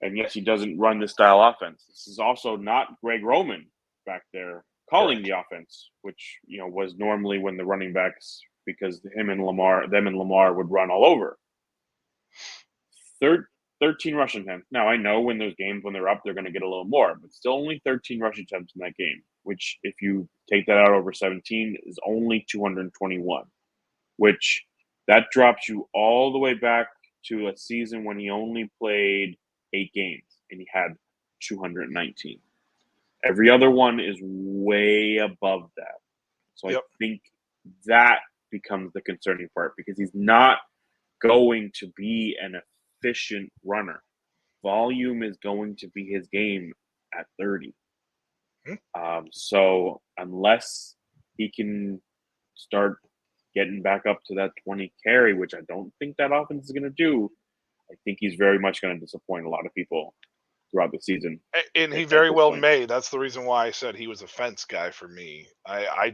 And yes, he doesn't run this style offense. This is also not Greg Roman back there calling the offense, which was normally when the running backs, because them and Lamar would run all over. 13 rushing attempts. Now I know when there's games when they're up, they're going to get a little more, but still only 13 rushing attempts in that game, which if you take that out over 17 is only 221, which that drops you all the way back to a season when he only played 8 games and he had 219. Every other one is way above that. So I think that becomes the concerning part, because he's not going to be an efficient runner. Volume is going to be his game at 30. So unless he can start getting back up to that 20 carry, which I don't think that offense is going to do, I think he's very much going to disappoint a lot of people throughout the season. And he very well may. That's the reason why I said he was a fence guy for me. I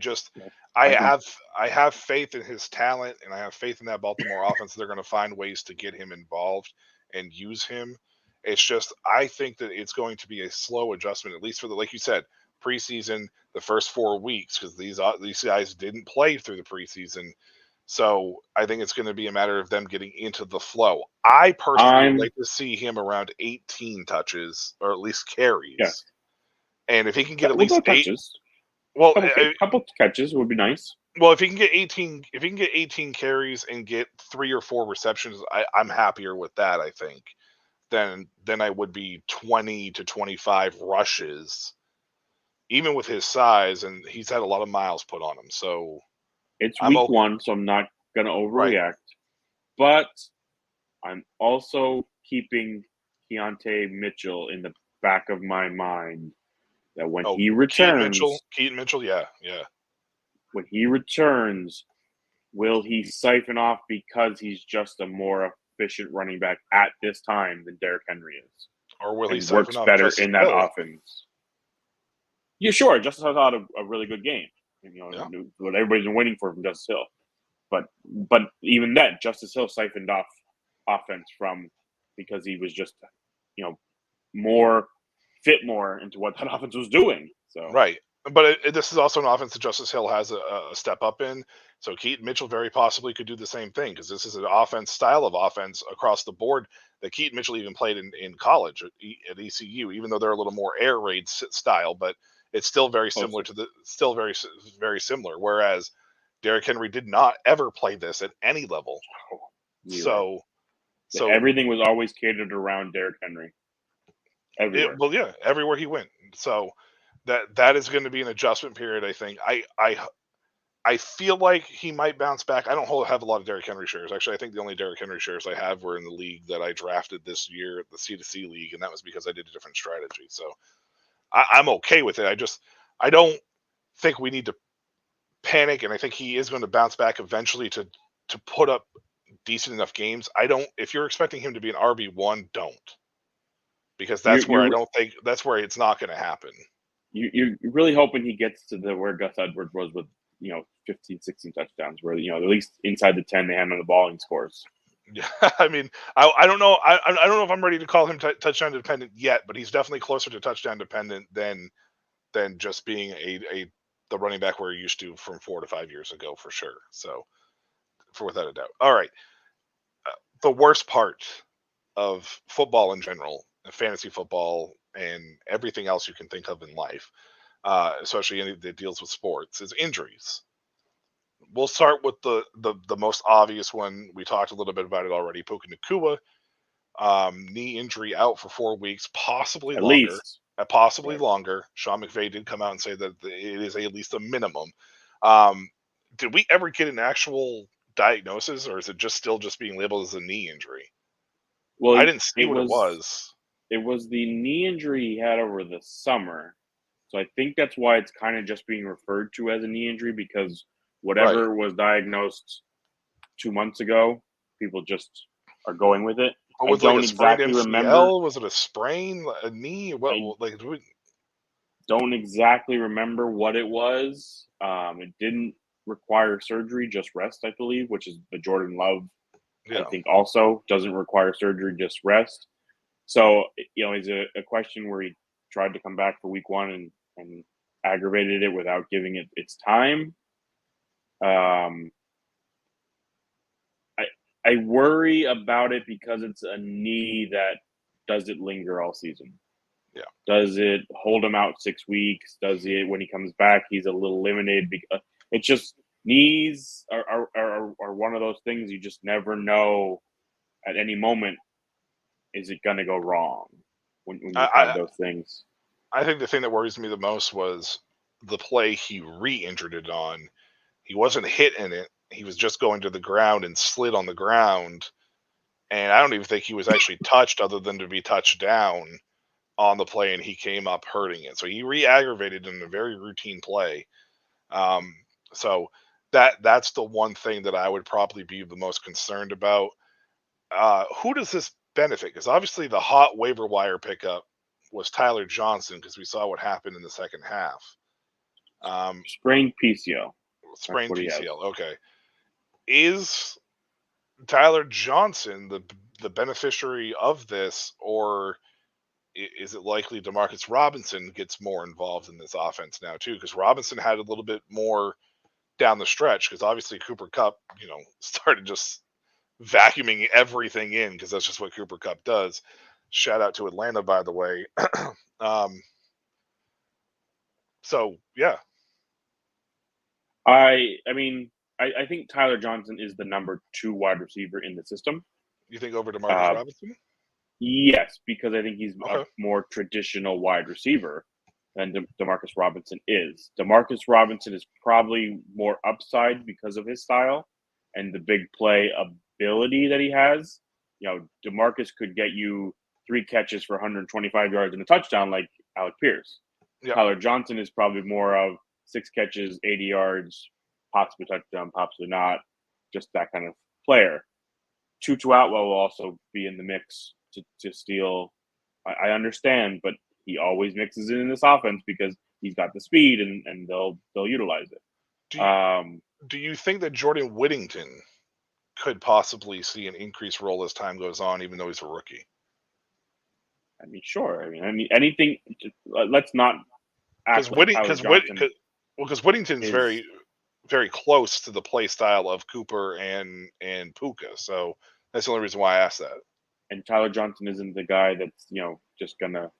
have faith in his talent, and I have faith in that Baltimore offense. They're going to find ways to get him involved and use him. It's just, I think that it's going to be a slow adjustment, at least for like you said, preseason, the first 4 weeks, because these guys didn't play through the preseason. So I think it's going to be a matter of them getting into the flow. I personally would like to see him around 18 touches, or at least carries. Yeah. And if he can get at least 8 touches, a couple catches would be nice. Well, if he can get 18 carries and get 3 or 4 receptions, I'm happier with that, I think, than I would be 20 to 25 rushes, even with his size, and he's had a lot of miles put on him. So it's week 1, so I'm not going to overreact. Right. But I'm also keeping Keontae Mitchell in the back of my mind that when he returns... Keaton Mitchell, yeah. When he returns, will he siphon off because he's just a more efficient running back at this time than Derrick Henry is? Or will he works better in that offense? Yeah, sure. Justice Hill had a really good game. What everybody's been waiting for from Justice Hill. But even that, Justice Hill siphoned off offense from, because he was just, fit more into what that offense was doing. So right. But this is also an offense that Justice Hill has a step up in. So Keaton Mitchell very possibly could do the same thing, because this is an style of offense across the board that Keaton Mitchell even played in college at ECU, even though they're a little more air raid style, but it's still very similar very similar. Whereas Derrick Henry did not ever play this at any level. So everything was always catered around Derrick Henry. Everywhere. Everywhere he went. So that is going to be an adjustment period, I think. I feel like he might bounce back. I don't have a lot of Derrick Henry shares. Actually, I think the only Derrick Henry shares I have were in the league that I drafted this year, the C2C league, and that was because I did a different strategy. So I'm okay with it. I don't think we need to panic, and I think he is going to bounce back eventually to put up decent enough games. If you're expecting him to be an RB1, don't. Because that's where it's not going to happen. You're really hoping he gets to where Gus Edwards was with 15, 16 touchdowns, where at least inside the 10 they had on the balling scores. Yeah, I mean, I don't know. I don't know if I'm ready to call him touchdown dependent yet, but he's definitely closer to touchdown dependent than just being the running back we're used to from 4 to 5 years ago, for sure. So, without a doubt. All right, the worst part of football in general, fantasy football, and everything else you can think of in life, especially anything that deals with sports, is injuries. We'll start with the most obvious one. We talked a little bit about it already. Puka Nacua, knee injury, out for 4 weeks, possibly longer. Longer. Sean McVay did come out and say that it is at least a minimum. Did we ever get an actual diagnosis, or is it still being labeled as a knee injury? Well, I didn't see what it was. It was the knee injury he had over the summer. So I think that's why it's kind of just being referred to as a knee injury, because whatever was diagnosed 2 months ago, people just are going with it. Or I was it like don't a sprained exactly remember. MCL? Was it a sprain, a knee? What I like? don't exactly remember what it was. It didn't require surgery, just rest, I believe, which is the Jordan Love. I Yeah, think also doesn't require surgery, just rest. So is a question where he tried to come back for week one and aggravated it without giving it its time. Um, I worry about it because it's a knee that does it linger all season. yeah. Does it hold him out 6 weeks? Does it when he comes back he's a little limited? Because it's just knees are one of those things you just never know at any moment. Is it going to go wrong when you have I, those things? I think the thing that worries me the most was the play he re-injured it on. He wasn't hit in it. He was just going to the ground and slid on the ground. And I don't even think he was actually touched other than to be touched down on the play, and he came up hurting it. So he re-aggravated in a very routine play. Um, so that's the one thing that I would probably be the most concerned about. Who does this benefit? Because obviously the hot waiver wire pickup was Tyler Johnson because we saw what happened in the second half. Sprained PCL. That's Sprained what he has. PCL. Okay, is Tyler Johnson the beneficiary of this, or is it likely Demarcus Robinson gets more involved in this offense now too? Because Robinson had a little bit more down the stretch. Because obviously Cooper Cup, started just vacuuming everything in because that's just what Cooper Cup does. Shout out to Atlanta, by the way. um, so yeah, I mean, I think Tyler Johnson is the number 2 wide receiver in the system. you think over Demarcus Uh, Robinson? yes, because I think he's a Okay. more traditional wide receiver than Demarcus Robinson is. Demarcus Robinson is probably more upside because of his style and the big play ability that he has. Demarcus could get you 3 catches for 125 yards and a touchdown like Alec Pierce. Yeah. Tyler Johnson is probably more of 6 catches, 80 yards, possibly touchdown, possibly not, just that kind of player. Tutu Atwell will also be in the mix to steal. I understand, but he always mixes it in this offense because he's got the speed and they'll utilize Do it. you, do you think that Jordan Whittington could possibly see an increased role as time goes on, even though he's a rookie? I mean, sure. I mean, anything. Let's not Because act like Tyler Johnson Whittington's is. very very close to the play style of Cooper and Puka. So that's the only reason why I asked that. And Tyler Johnson isn't the guy that's just gonna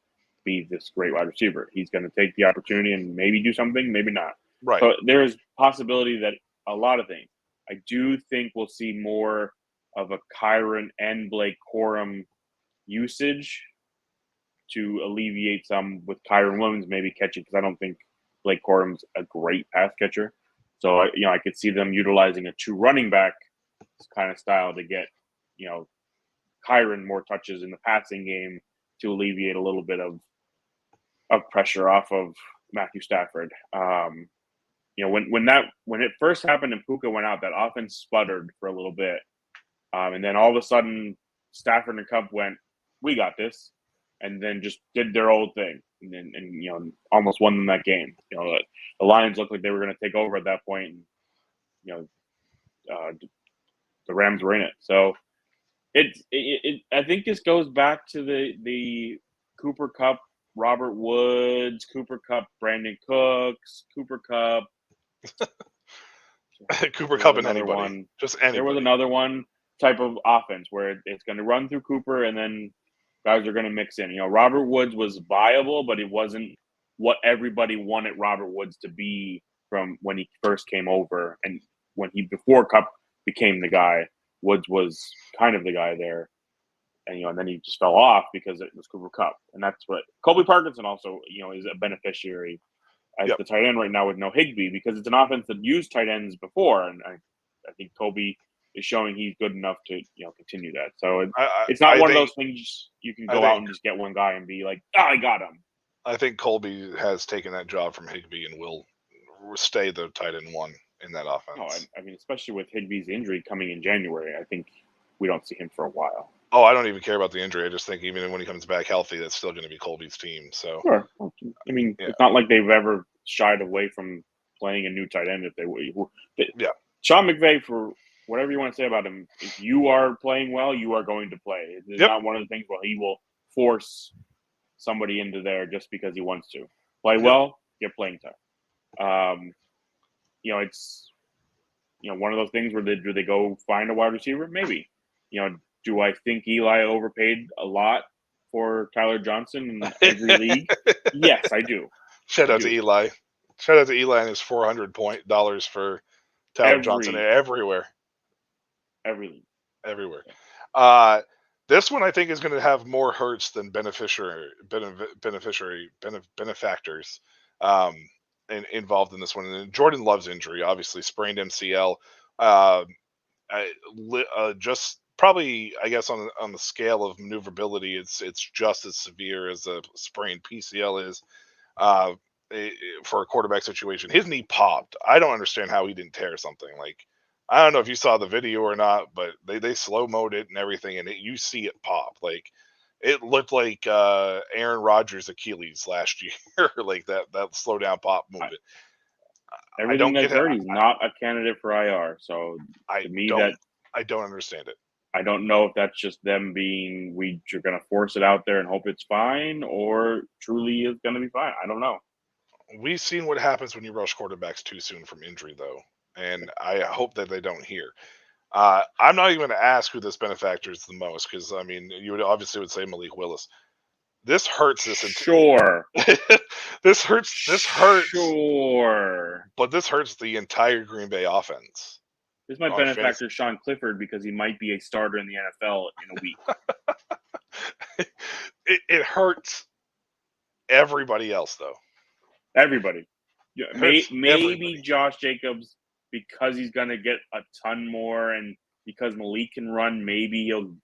be this great wide receiver. He's gonna take the opportunity and maybe do something, maybe not. Right. So there is possibility that a lot of things. I do think we'll see more of a Kyron and Blake Corum usage to alleviate some with Kyron Williams maybe catching because I don't think Blake Corum's a great pass catcher. So I could see them utilizing a 2 running back kind of style to get Kyron more touches in the passing game to alleviate a little bit of pressure off of Matthew Stafford. When it first happened and Puka went out, that offense sputtered for a little bit, and then all of a sudden Stafford and Cup went, "We got this," and then just did their old thing, and almost won them that game. The Lions looked like they were going to take over at that point, and the Rams were in it. So I think this goes back to the Cooper Cup, Robert Woods, Cooper Cup, Brandon Cooks, Cooper Cup. Cooper Cup and anybody. One. Just anybody. There was another one type of offense where it's going to run through Cooper and then guys are going to mix in. Robert Woods was viable, but it wasn't what everybody wanted Robert Woods to be from when he first came over and when before Cup became the guy. Woods was kind of the guy there, and then he just fell off because it was Cooper Cup, and that's what Colby Parkinson also is a beneficiary as the tight end right now with no Higbee because it's an offense that used tight ends before, and I think Colby is showing he's good enough to continue that. So it's not one of those things you can go out and just get one guy and be like, I got him. I think Colby has taken that job from Higbee and will stay the tight end 1 in that offense. No, I mean, especially with Higbee's injury coming in January, I think we don't see him for a while. Oh, I don't even care about the injury. I just think even when he comes back healthy, that's still going to be Colby's team. So Sure. I mean, yeah, it's not like they've ever shied away from playing a new tight end if they were. yeah, Sean McVay, for whatever you want to say about him, if you are playing well, you are going to play. It's yep, not one of the things where he will force somebody into there just because he wants to. Play yep. well, get playing time. It's one of those things where do they go find a wide receiver? Maybe. Do I think Eli overpaid a lot for Tyler Johnson in every league? Yes, I do. Shout I out to do. Eli. Shout out to Eli and his $400 for Tyler Johnson Every everywhere. league. Everywhere. Uh, this one I think is going to have more hurts than benefactors involved in this one. And Jordan Love's injury, obviously sprained MCL. Uh, just probably, I guess, on the scale of maneuverability, it's just as severe as a sprained PCL is. Uh, for a quarterback situation, his knee popped. I don't understand how he didn't tear something. Like, I don't know if you saw the video or not, but they slow mode it and everything, and you see it pop. Like, it looked like Aaron Rodgers' Achilles last year, like that slow down pop movement. I Everything don't I've get it. heard, he's not a candidate for IR. So to me, I don't understand it. I don't know if that's just them being you're going to force it out there and hope it's fine, or truly is going to be fine. I don't know. We've seen what happens when you rush quarterbacks too soon from injury, though, and I hope that they don't hear. I'm not even going to ask who this benefactor is the most, because I mean, you would obviously would say Malik Willis. This hurts. Sure. This hurts. This hurts. Sure. But this hurts the entire Green Bay offense. This is my benefactor, Sean Clifford, because he might be a starter in the NFL in a week. It hurts everybody else, though. Everybody. Yeah, maybe everybody. Josh Jacobs, because he's going to get a ton more, and because Malik can run, maybe he'll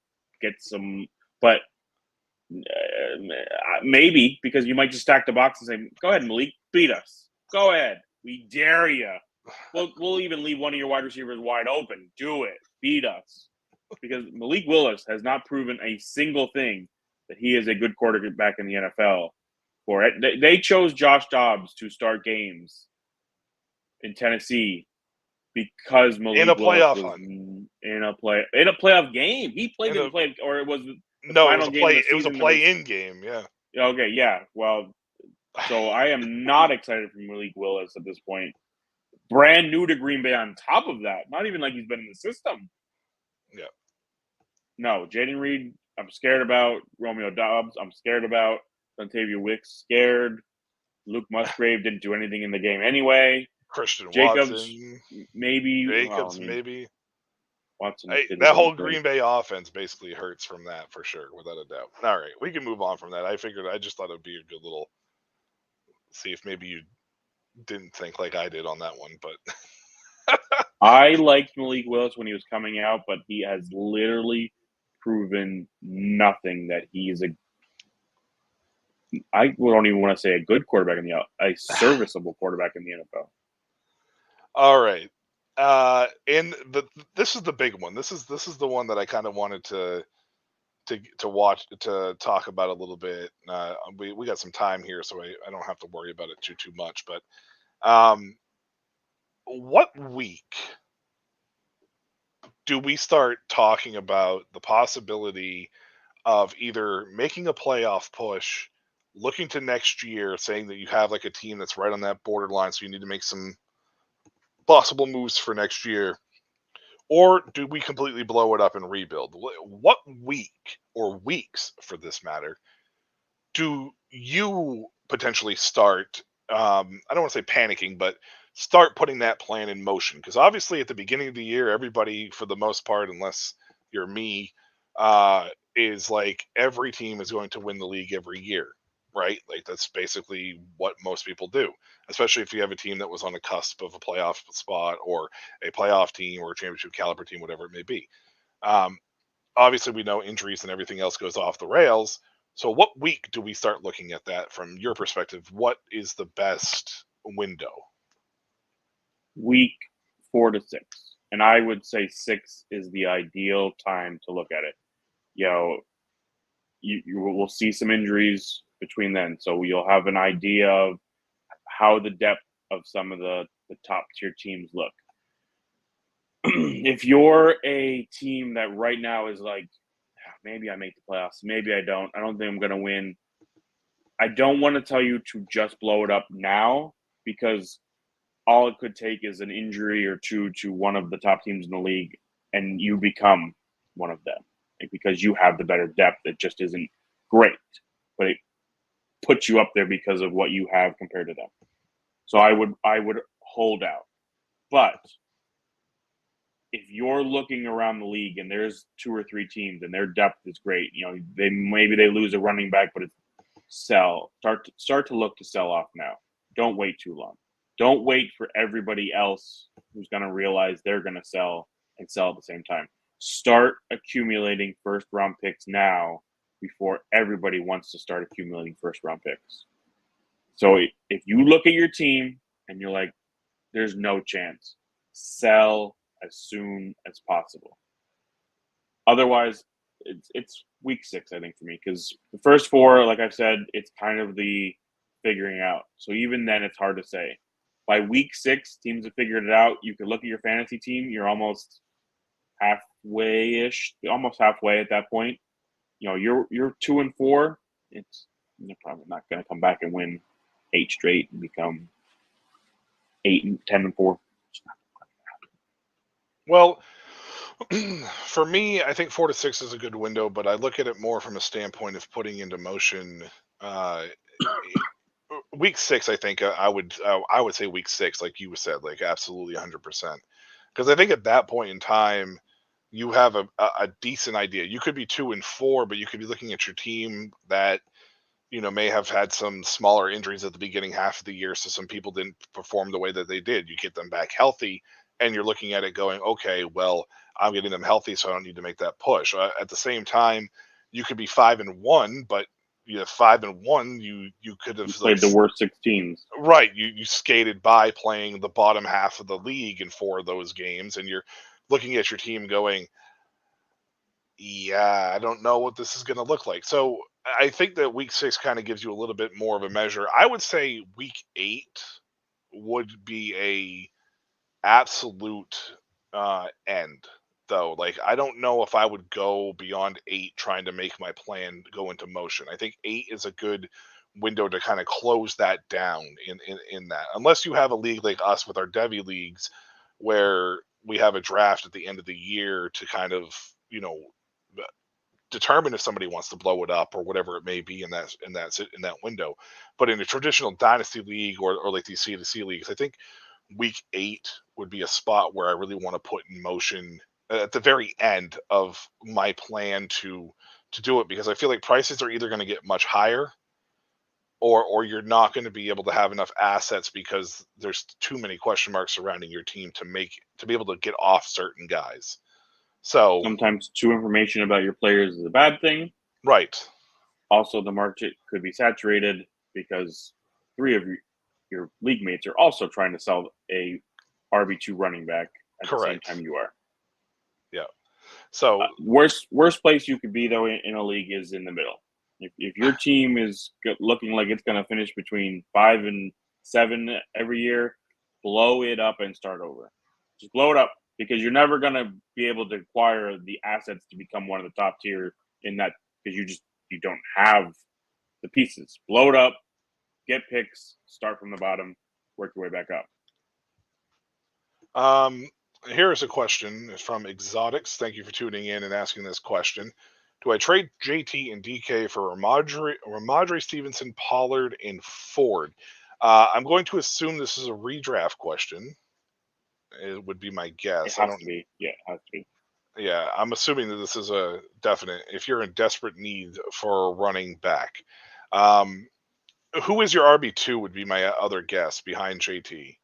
get some. But maybe, because you might just stack the box and say, go ahead, Malik, beat us. Go ahead. We dare you. We'll even leave one of your wide receivers wide open. Do it. Beat us. Because Malik Willis has not proven a single thing that he is a good quarterback in the NFL. For it, they chose Josh Dobbs to start games in Tennessee because Malik in a Willis playoff was hunt. in a playoff game. He played in the play, or it was the final game of the season. It was a play-in game. Yeah. Okay. Yeah. Well, so I am not excited for Malik Willis at this point. Brand new to Green Bay on top of that. Not even like he's been in the system. Yeah. No, Jaden Reed, I'm scared about. Romeo Dobbs, I'm scared about. Dontavia Wicks, scared. Luke Musgrave didn't do anything in the game anyway. Christian Jacobs, Watson. maybe. Jacobs, maybe. Watson. That whole Green Bay offense basically hurts from that, for sure, without a doubt. All right, we can move on from that. I just thought it would be a good little, see if maybe you didn't think like I did on that one, but I liked Malik Willis when he was coming out, but he has literally proven nothing that he is I don't even want to say a good quarterback in the a serviceable quarterback in the NFL. All right. And this is the big one. This is the one that I kind of wanted to watch, to talk about a little bit. We got some time here, so I don't have to worry about it too much. But what week do we start talking about the possibility of either making a playoff push, looking to next year, saying that you have like a team that's right on that borderline, so you need to make some possible moves for next year, or do we completely blow it up and rebuild? What week, or weeks for this matter, do you potentially start, I don't want to say panicking, but start putting that plan in motion? Because obviously at the beginning of the year, everybody, for the most part, unless you're me, is like every team is going to win the league every year, right? Like that's basically what most people do, especially if you have a team that was on the cusp of a playoff spot, or a playoff team, or a championship caliber team, whatever it may be. Obviously, we know injuries and everything else goes off the rails. So what week do we start looking at that from your perspective? What is the best window? Week 4 to 6. And I would say 6 is the ideal time to look at it. you will see some injuries between then. So you'll have an idea of how the depth of some of the top tier teams look. If you're a team that right now is like, maybe I make the playoffs, maybe I don't think I'm going to win. I don't want to tell you to just blow it up now, because all it could take is an injury or two to one of the top teams in the league, and you become one of them because you have the better depth. It just isn't great, but it puts you up there because of what you have compared to them. So I would hold out. But if you're looking around the league and there's 2 or 3 teams and their depth is great, maybe they lose a running back, but it's start to look to sell off now. Don't wait too long. Don't wait for everybody else who's going to realize they're going to sell and sell at the same time. Start accumulating first round picks now before everybody wants to start accumulating first round picks. So if you look at your team and you're like, there's no chance, sell as soon as possible. Otherwise, it's week 6, I think, for me, because the first 4, like I've said, it's kind of the figuring out. So even then, it's hard to say. By week 6, teams have figured it out. You could look at your fantasy team. You're almost halfway-ish, almost halfway at that point. You're 2 and 4. You're probably not going to come back and win 8 straight and become 8 and 10 and 4. Well, for me, I think 4 to 6 is a good window, but I look at it more from a standpoint of putting into motion. Week 6, I think I would say week 6, like you said, like absolutely 100%. Because I think at that point in time, you have a decent idea. You could be 2 and 4, but you could be looking at your team that may have had some smaller injuries at the beginning half of the year, so some people didn't perform the way that they did. You get them back healthy, and you're looking at it going, okay, well, I'm getting them healthy, so I don't need to make that push. At the same time, you could be 5 and 1, but 5 and 1, you could have played the worst 6 teams. Right, you skated by playing the bottom half of the league in 4 of those games, and you're looking at your team going, yeah, I don't know what this is going to look like. So I think that week 6 kind of gives you a little bit more of a measure. I would say week 8 would be a absolute end, though. Like, I don't know if I would go beyond 8 trying to make my plan go into motion. I think 8 is a good window to kind of close that down in that. Unless you have a league like us with our Devi leagues where we have a draft at the end of the year to kind of, determine if somebody wants to blow it up or whatever it may be in that window. But in a traditional dynasty league or like these C2C leagues, I think week 8 would be a spot where I really want to put in motion at the very end of my plan to do it, because I feel like prices are either going to get much higher or you're not going to be able to have enough assets because there's too many question marks surrounding your team to be able to get off certain guys. So sometimes too information about your players is a bad thing. Right. Also, the market could be saturated because 3 of your league mates are also trying to sell a RB2 running back at Correct. the same time you are. Yeah. So worst place you could be, though, in a league is in the middle. If your team is looking like it's going to finish between 5 and 7 every year, blow it up and start over. Just blow it up, because you're never going to be able to acquire the assets to become one of the top tier in that, because you don't have the pieces. Blow it up, get picks, start from the bottom, work your way back up. Here's a question from Exotics. Thank you for tuning in and asking this question. Do I trade JT and DK for Ramondre Stevenson, Pollard, and Ford? I'm going to assume this is a redraft question. It would be my guess. It has to be. Yeah, it has to be. Yeah, I'm assuming that this is a definite. If you're in desperate need for a running back, who is your RB2 would be my other guess behind JT.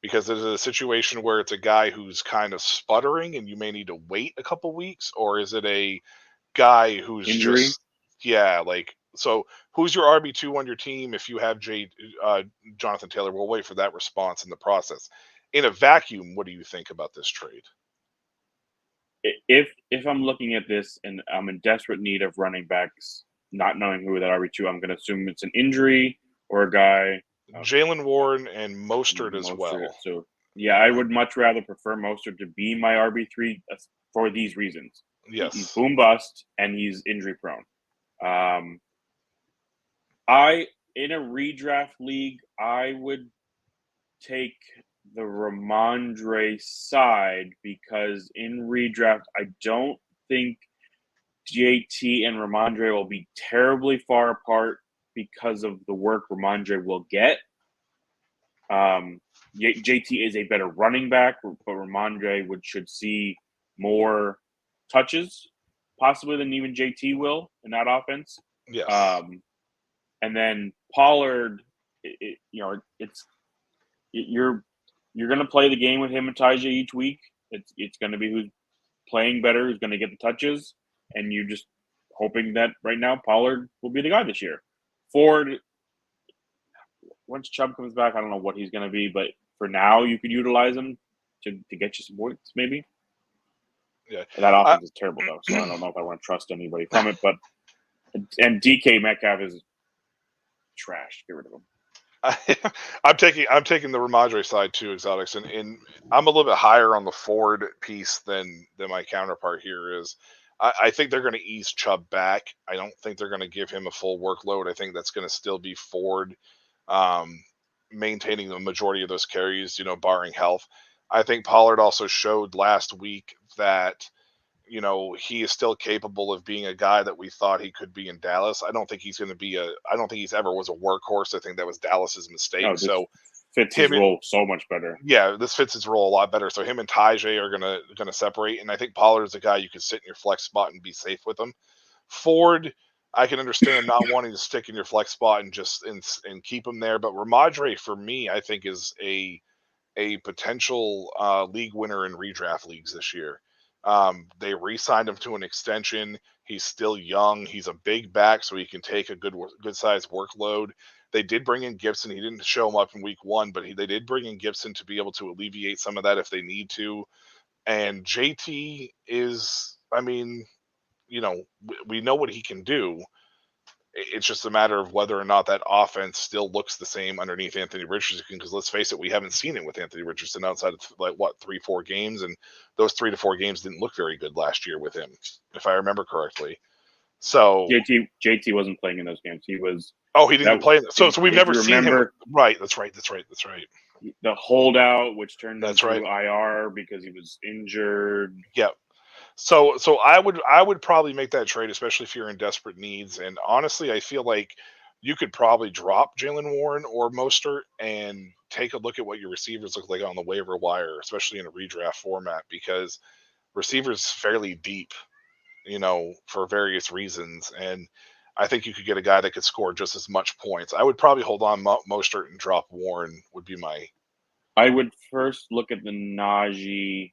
Because there's a situation where it's a guy who's kind of sputtering and you may need to wait a couple weeks, or is it a guy who's injury? So who's your RB2 on your team if you have Jonathan Taylor? We'll wait for that response in the process. In a vacuum, what do you think about this trade? if I'm looking at this and I'm in desperate need of running backs, not knowing who that RB2, I'm going to assume it's an injury or a guy. Jalen Warren and Mostert as well. So yeah, I would much rather prefer Mostert to be my RB3 for these reasons. Yes. He's boom bust and he's injury prone. In a redraft league, I would take the Ramondre side because in redraft, I don't think JT and Ramondre will be terribly far apart because of the work Ramondre will get. JT is a better running back, but Ramondre should see more touches, possibly than even JT will in that offense. Yes. And then Pollard, you're going to play the game with him and Tajay each week. It's going to be who's playing better, who's going to get the touches, and you're just hoping that right now Pollard will be the guy this year. Ford, once Chubb comes back, I don't know what he's going to be, but for now you could utilize him to get you some points, maybe. Yeah, that offense is terrible though, so I don't know if I want to trust anybody from it. But and DK Metcalf is trash. Get rid of him. I'm taking the Ramondre side too, Exotics, and I'm a little bit higher on the Ford piece than my counterpart here is. I think they're going to ease Chubb back. I don't think they're going to give him a full workload. I think that's going to still be Ford maintaining the majority of those carries, barring health. I think Pollard also showed last week that he is still capable of being a guy that we thought he could be in Dallas. I don't think he's going to be I don't think he's ever was a workhorse. I think that was Dallas's mistake. No, so fits his role so much better. Yeah, this fits his role a lot better. So him and Tajay are gonna separate, and I think Pollard's a guy you could sit in your flex spot and be safe with him. Ford, I can understand not wanting to stick in your flex spot and just and keep him there, but Ramondre for me, I think is a potential league winner in redraft leagues this year. They re-signed him to an extension. He's still young. He's a big back, so he can take a good sized workload. They did bring in Gibson. He didn't show him up in week 1, but they did bring in Gibson to be able to alleviate some of that if they need to. And JT is, we know what he can do. It's just a matter of whether or not that offense still looks the same underneath Anthony Richardson. Because let's face it, we haven't seen it with Anthony Richardson outside of 3-4 games, and those 3 to 4 games didn't look very good last year with him, if I remember correctly. So JT wasn't playing in those games. He was. Oh, he didn't play. So we've never seen him. Right. That's right. The holdout, which turned into IR because he was injured. Yep. So I would probably make that trade, especially if you're in desperate needs. And honestly, I feel like you could probably drop Jalen Warren or Mostert and take a look at what your receivers look like on the waiver wire, especially in a redraft format, because receivers fairly deep, for various reasons. And I think you could get a guy that could score just as much points. I would probably hold on Mostert and drop Warren would be my. I would first look at the Najee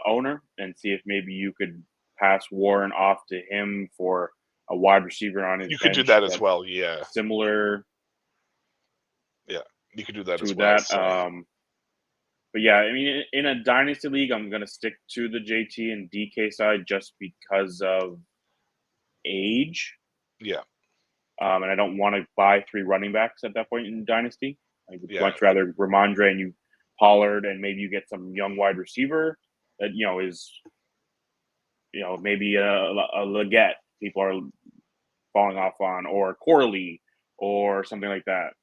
owner and see if maybe you could pass Warren off to him for a wide receiver on his bench. You could do that as well, yeah. Similar. Yeah, you could do that as well. But yeah, I mean, in a dynasty league, I'm going to stick to the JT and DK side just because of age. Yeah. And I don't want to buy 3 running backs at that point in dynasty. I would much rather Ramondre and you Pollard, and maybe you get some young wide receiver that is maybe a Leggett people are falling off on, or Corley or something like that.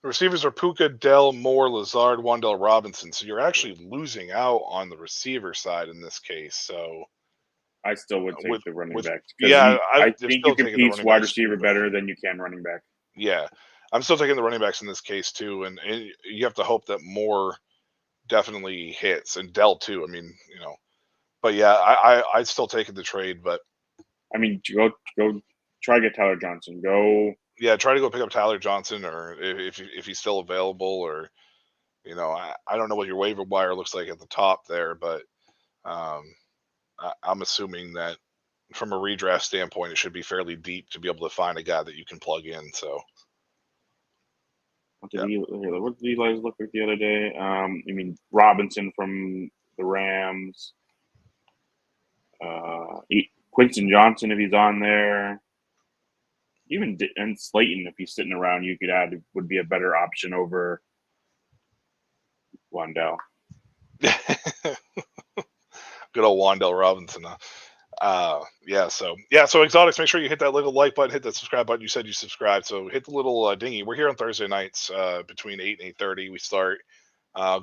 The receivers are Puka, Dell, Moore, Lazard, Wan'Dale Robinson. So you're actually losing out on the receiver side in this case. So I still would take the running back. Yeah, I think you can piece wide receiver better than you can running back. Yeah, I'm still taking the running backs in this case too, and you have to hope that Moore definitely hits, and Dell too. I mean, but yeah, I'd still take the trade, but I mean, go try to get Tyler Johnson. Try to go pick up Tyler Johnson, or if he's still available, or I don't know what your waiver wire looks like at the top there, but I'm assuming that from a redraft standpoint, it should be fairly deep to be able to find a guy that you can plug in. So, what did Eli look like the other day? I mean, Robinson from the Rams. Quinton Johnson, if he's on there. Even and Slayton, if he's sitting around, you could add would be a better option over Wandell. Good old Wandell Robinson. So Exotics, make sure you hit that little like button, hit that subscribe button. You said you subscribed, so hit the little dingy. We're here on Thursday nights between 8 and 8:30. We start.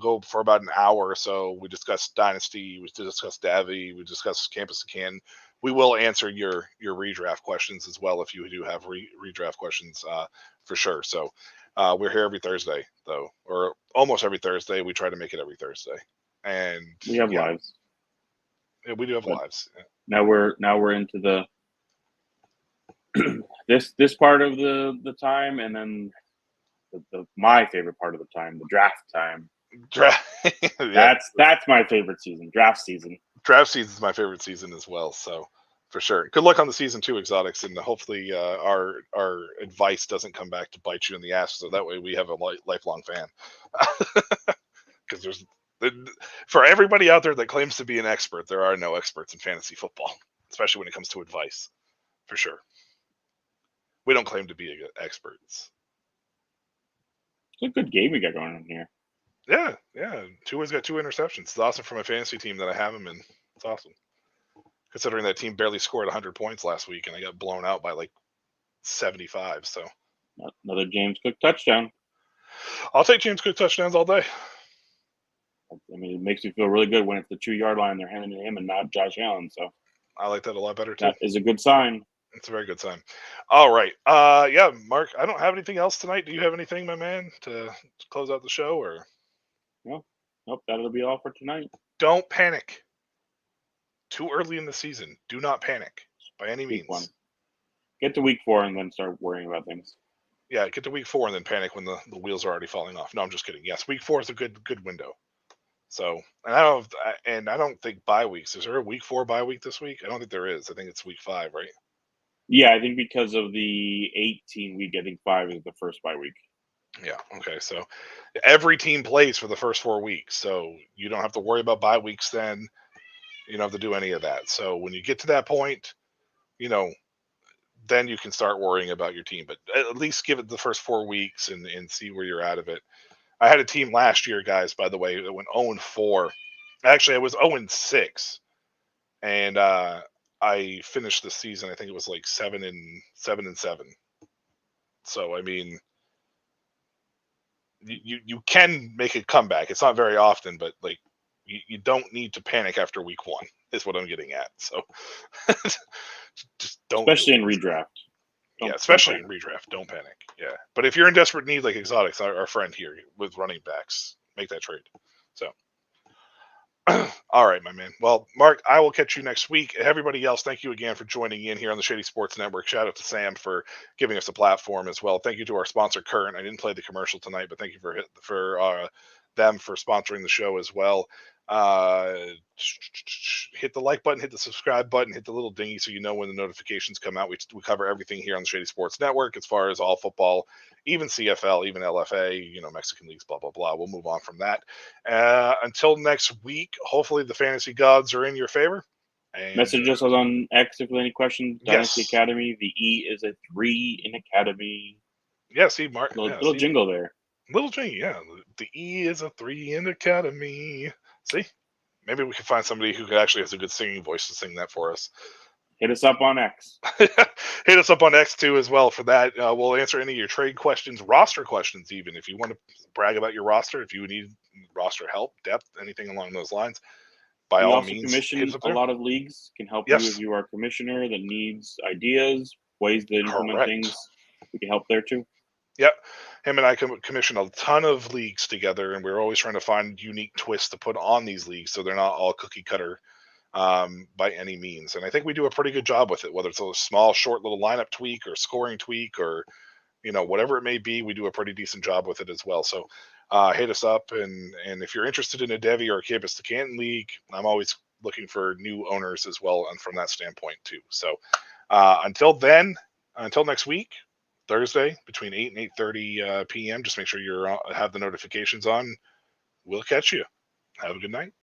Go for about an hour or so. We discuss Dynasty, we discuss Davy, we discuss Campus of Canton. We will answer your redraft questions as well if you do have redraft questions for sure. So we're here every Thursday though, or almost every Thursday. We try to make it every Thursday, and we have lives. Yeah, we do have lives. Now we're into the this part of the time, and then my favorite part of the time, the draft time. That's my favorite season, draft season. Draft season is my favorite season as well. So for sure, good luck on the season 2, Exotics, and hopefully our advice doesn't come back to bite you in the ass. So that way we have a lifelong fan. Because there's for everybody out there that claims to be an expert, there are no experts in fantasy football, especially when it comes to advice. For sure, we don't claim to be experts. It's a good game we got going on here. Yeah. Tua's got 2 interceptions. It's awesome for my fantasy team that I have him in. It's awesome. Considering that team barely scored 100 points last week, and I got blown out by like 75. So another James Cook touchdown. I'll take James Cook touchdowns all day. I mean, it makes me feel really good when it's the 2-yard line they're handing to him and not Josh Allen. So I like that a lot better too. That is a good sign. It's a very good sign. All right. Mark, I don't have anything else tonight. Do you have anything, my man, to close out the show? Or Nope, that'll be all for tonight. Don't panic. Too early in the season. Do not panic by any means. Week 1. Get to week 4 and then start worrying about things. Yeah, get to week 4 and then panic when the wheels are already falling off. No, I'm just kidding. Yes, week 4 is a good window. So, and I don't think bye weeks. Is there a week 4 bye week this week? I don't think there is. I think it's week 5, right? Yeah, I think because of the 18 week, I think 5 is the first bye week. Yeah. Okay. So every team plays for the first 4 weeks, so you don't have to worry about bye weeks. Then you don't have to do any of that. So when you get to that point, then you can start worrying about your team. But at least give it the first 4 weeks and see where you're out of it. I had a team last year, guys, by the way, that went 0-4. Actually, I was 0-6, and I finished the season. I think it was like 7-7. So I mean, you can make a comeback. It's not very often, but like you don't need to panic after week 1. Is what I'm getting at. So just don't. Especially in redraft. Especially in redraft. Don't panic. Yeah. But if you're in desperate need, like Exotics, our friend here with running backs, make that trade. So, all right, my man. Well, Mark, I will catch you next week. Everybody else, thank you again for joining in here on the Shady Sports Network. Shout out to Sam for giving us a platform as well. Thank you to our sponsor, Current. I didn't play the commercial tonight, but thank you for them for sponsoring the show as well. Hit the like button, hit the subscribe button, hit the little dingy so you know when the notifications come out. We cover everything here on the Shady Sports Network as far as all football, even CFL, even LFA, Mexican leagues, blah, blah, blah. We'll move on from that. Until next week, hopefully the fantasy gods are in your favor. And message us on X if you have any questions. Dynasty Yes. Academy. The E is a 3 in Academy. Yeah, see, Mark. Little jingle there. Little jingle, yeah. The E is a 3 in Academy. See? Maybe we could find somebody who actually has a good singing voice to sing that for us. Hit us up on X. Hit us up on X too as well for that. We'll answer any of your trade questions, roster questions even. If you want to brag about your roster, if you need roster help, depth, anything along those lines, by all means. Commission a lot of leagues. Can help Yes. you if you are a commissioner that needs ideas, ways to implement things. We can help there too. Yep. Him and I commission a ton of leagues together, and we're always trying to find unique twists to put on these leagues so they're not all cookie cutter by any means. And I think we do a pretty good job with it, whether it's a small, short little lineup tweak or scoring tweak or, whatever it may be, we do a pretty decent job with it as well. So hit us up. And if you're interested in a Devi or a Campus to Canton league, I'm always looking for new owners as well. And from that standpoint too. So until next week, Thursday between 8 and 8:30 p.m. Just make sure you have the notifications on. We'll catch you. Have a good night.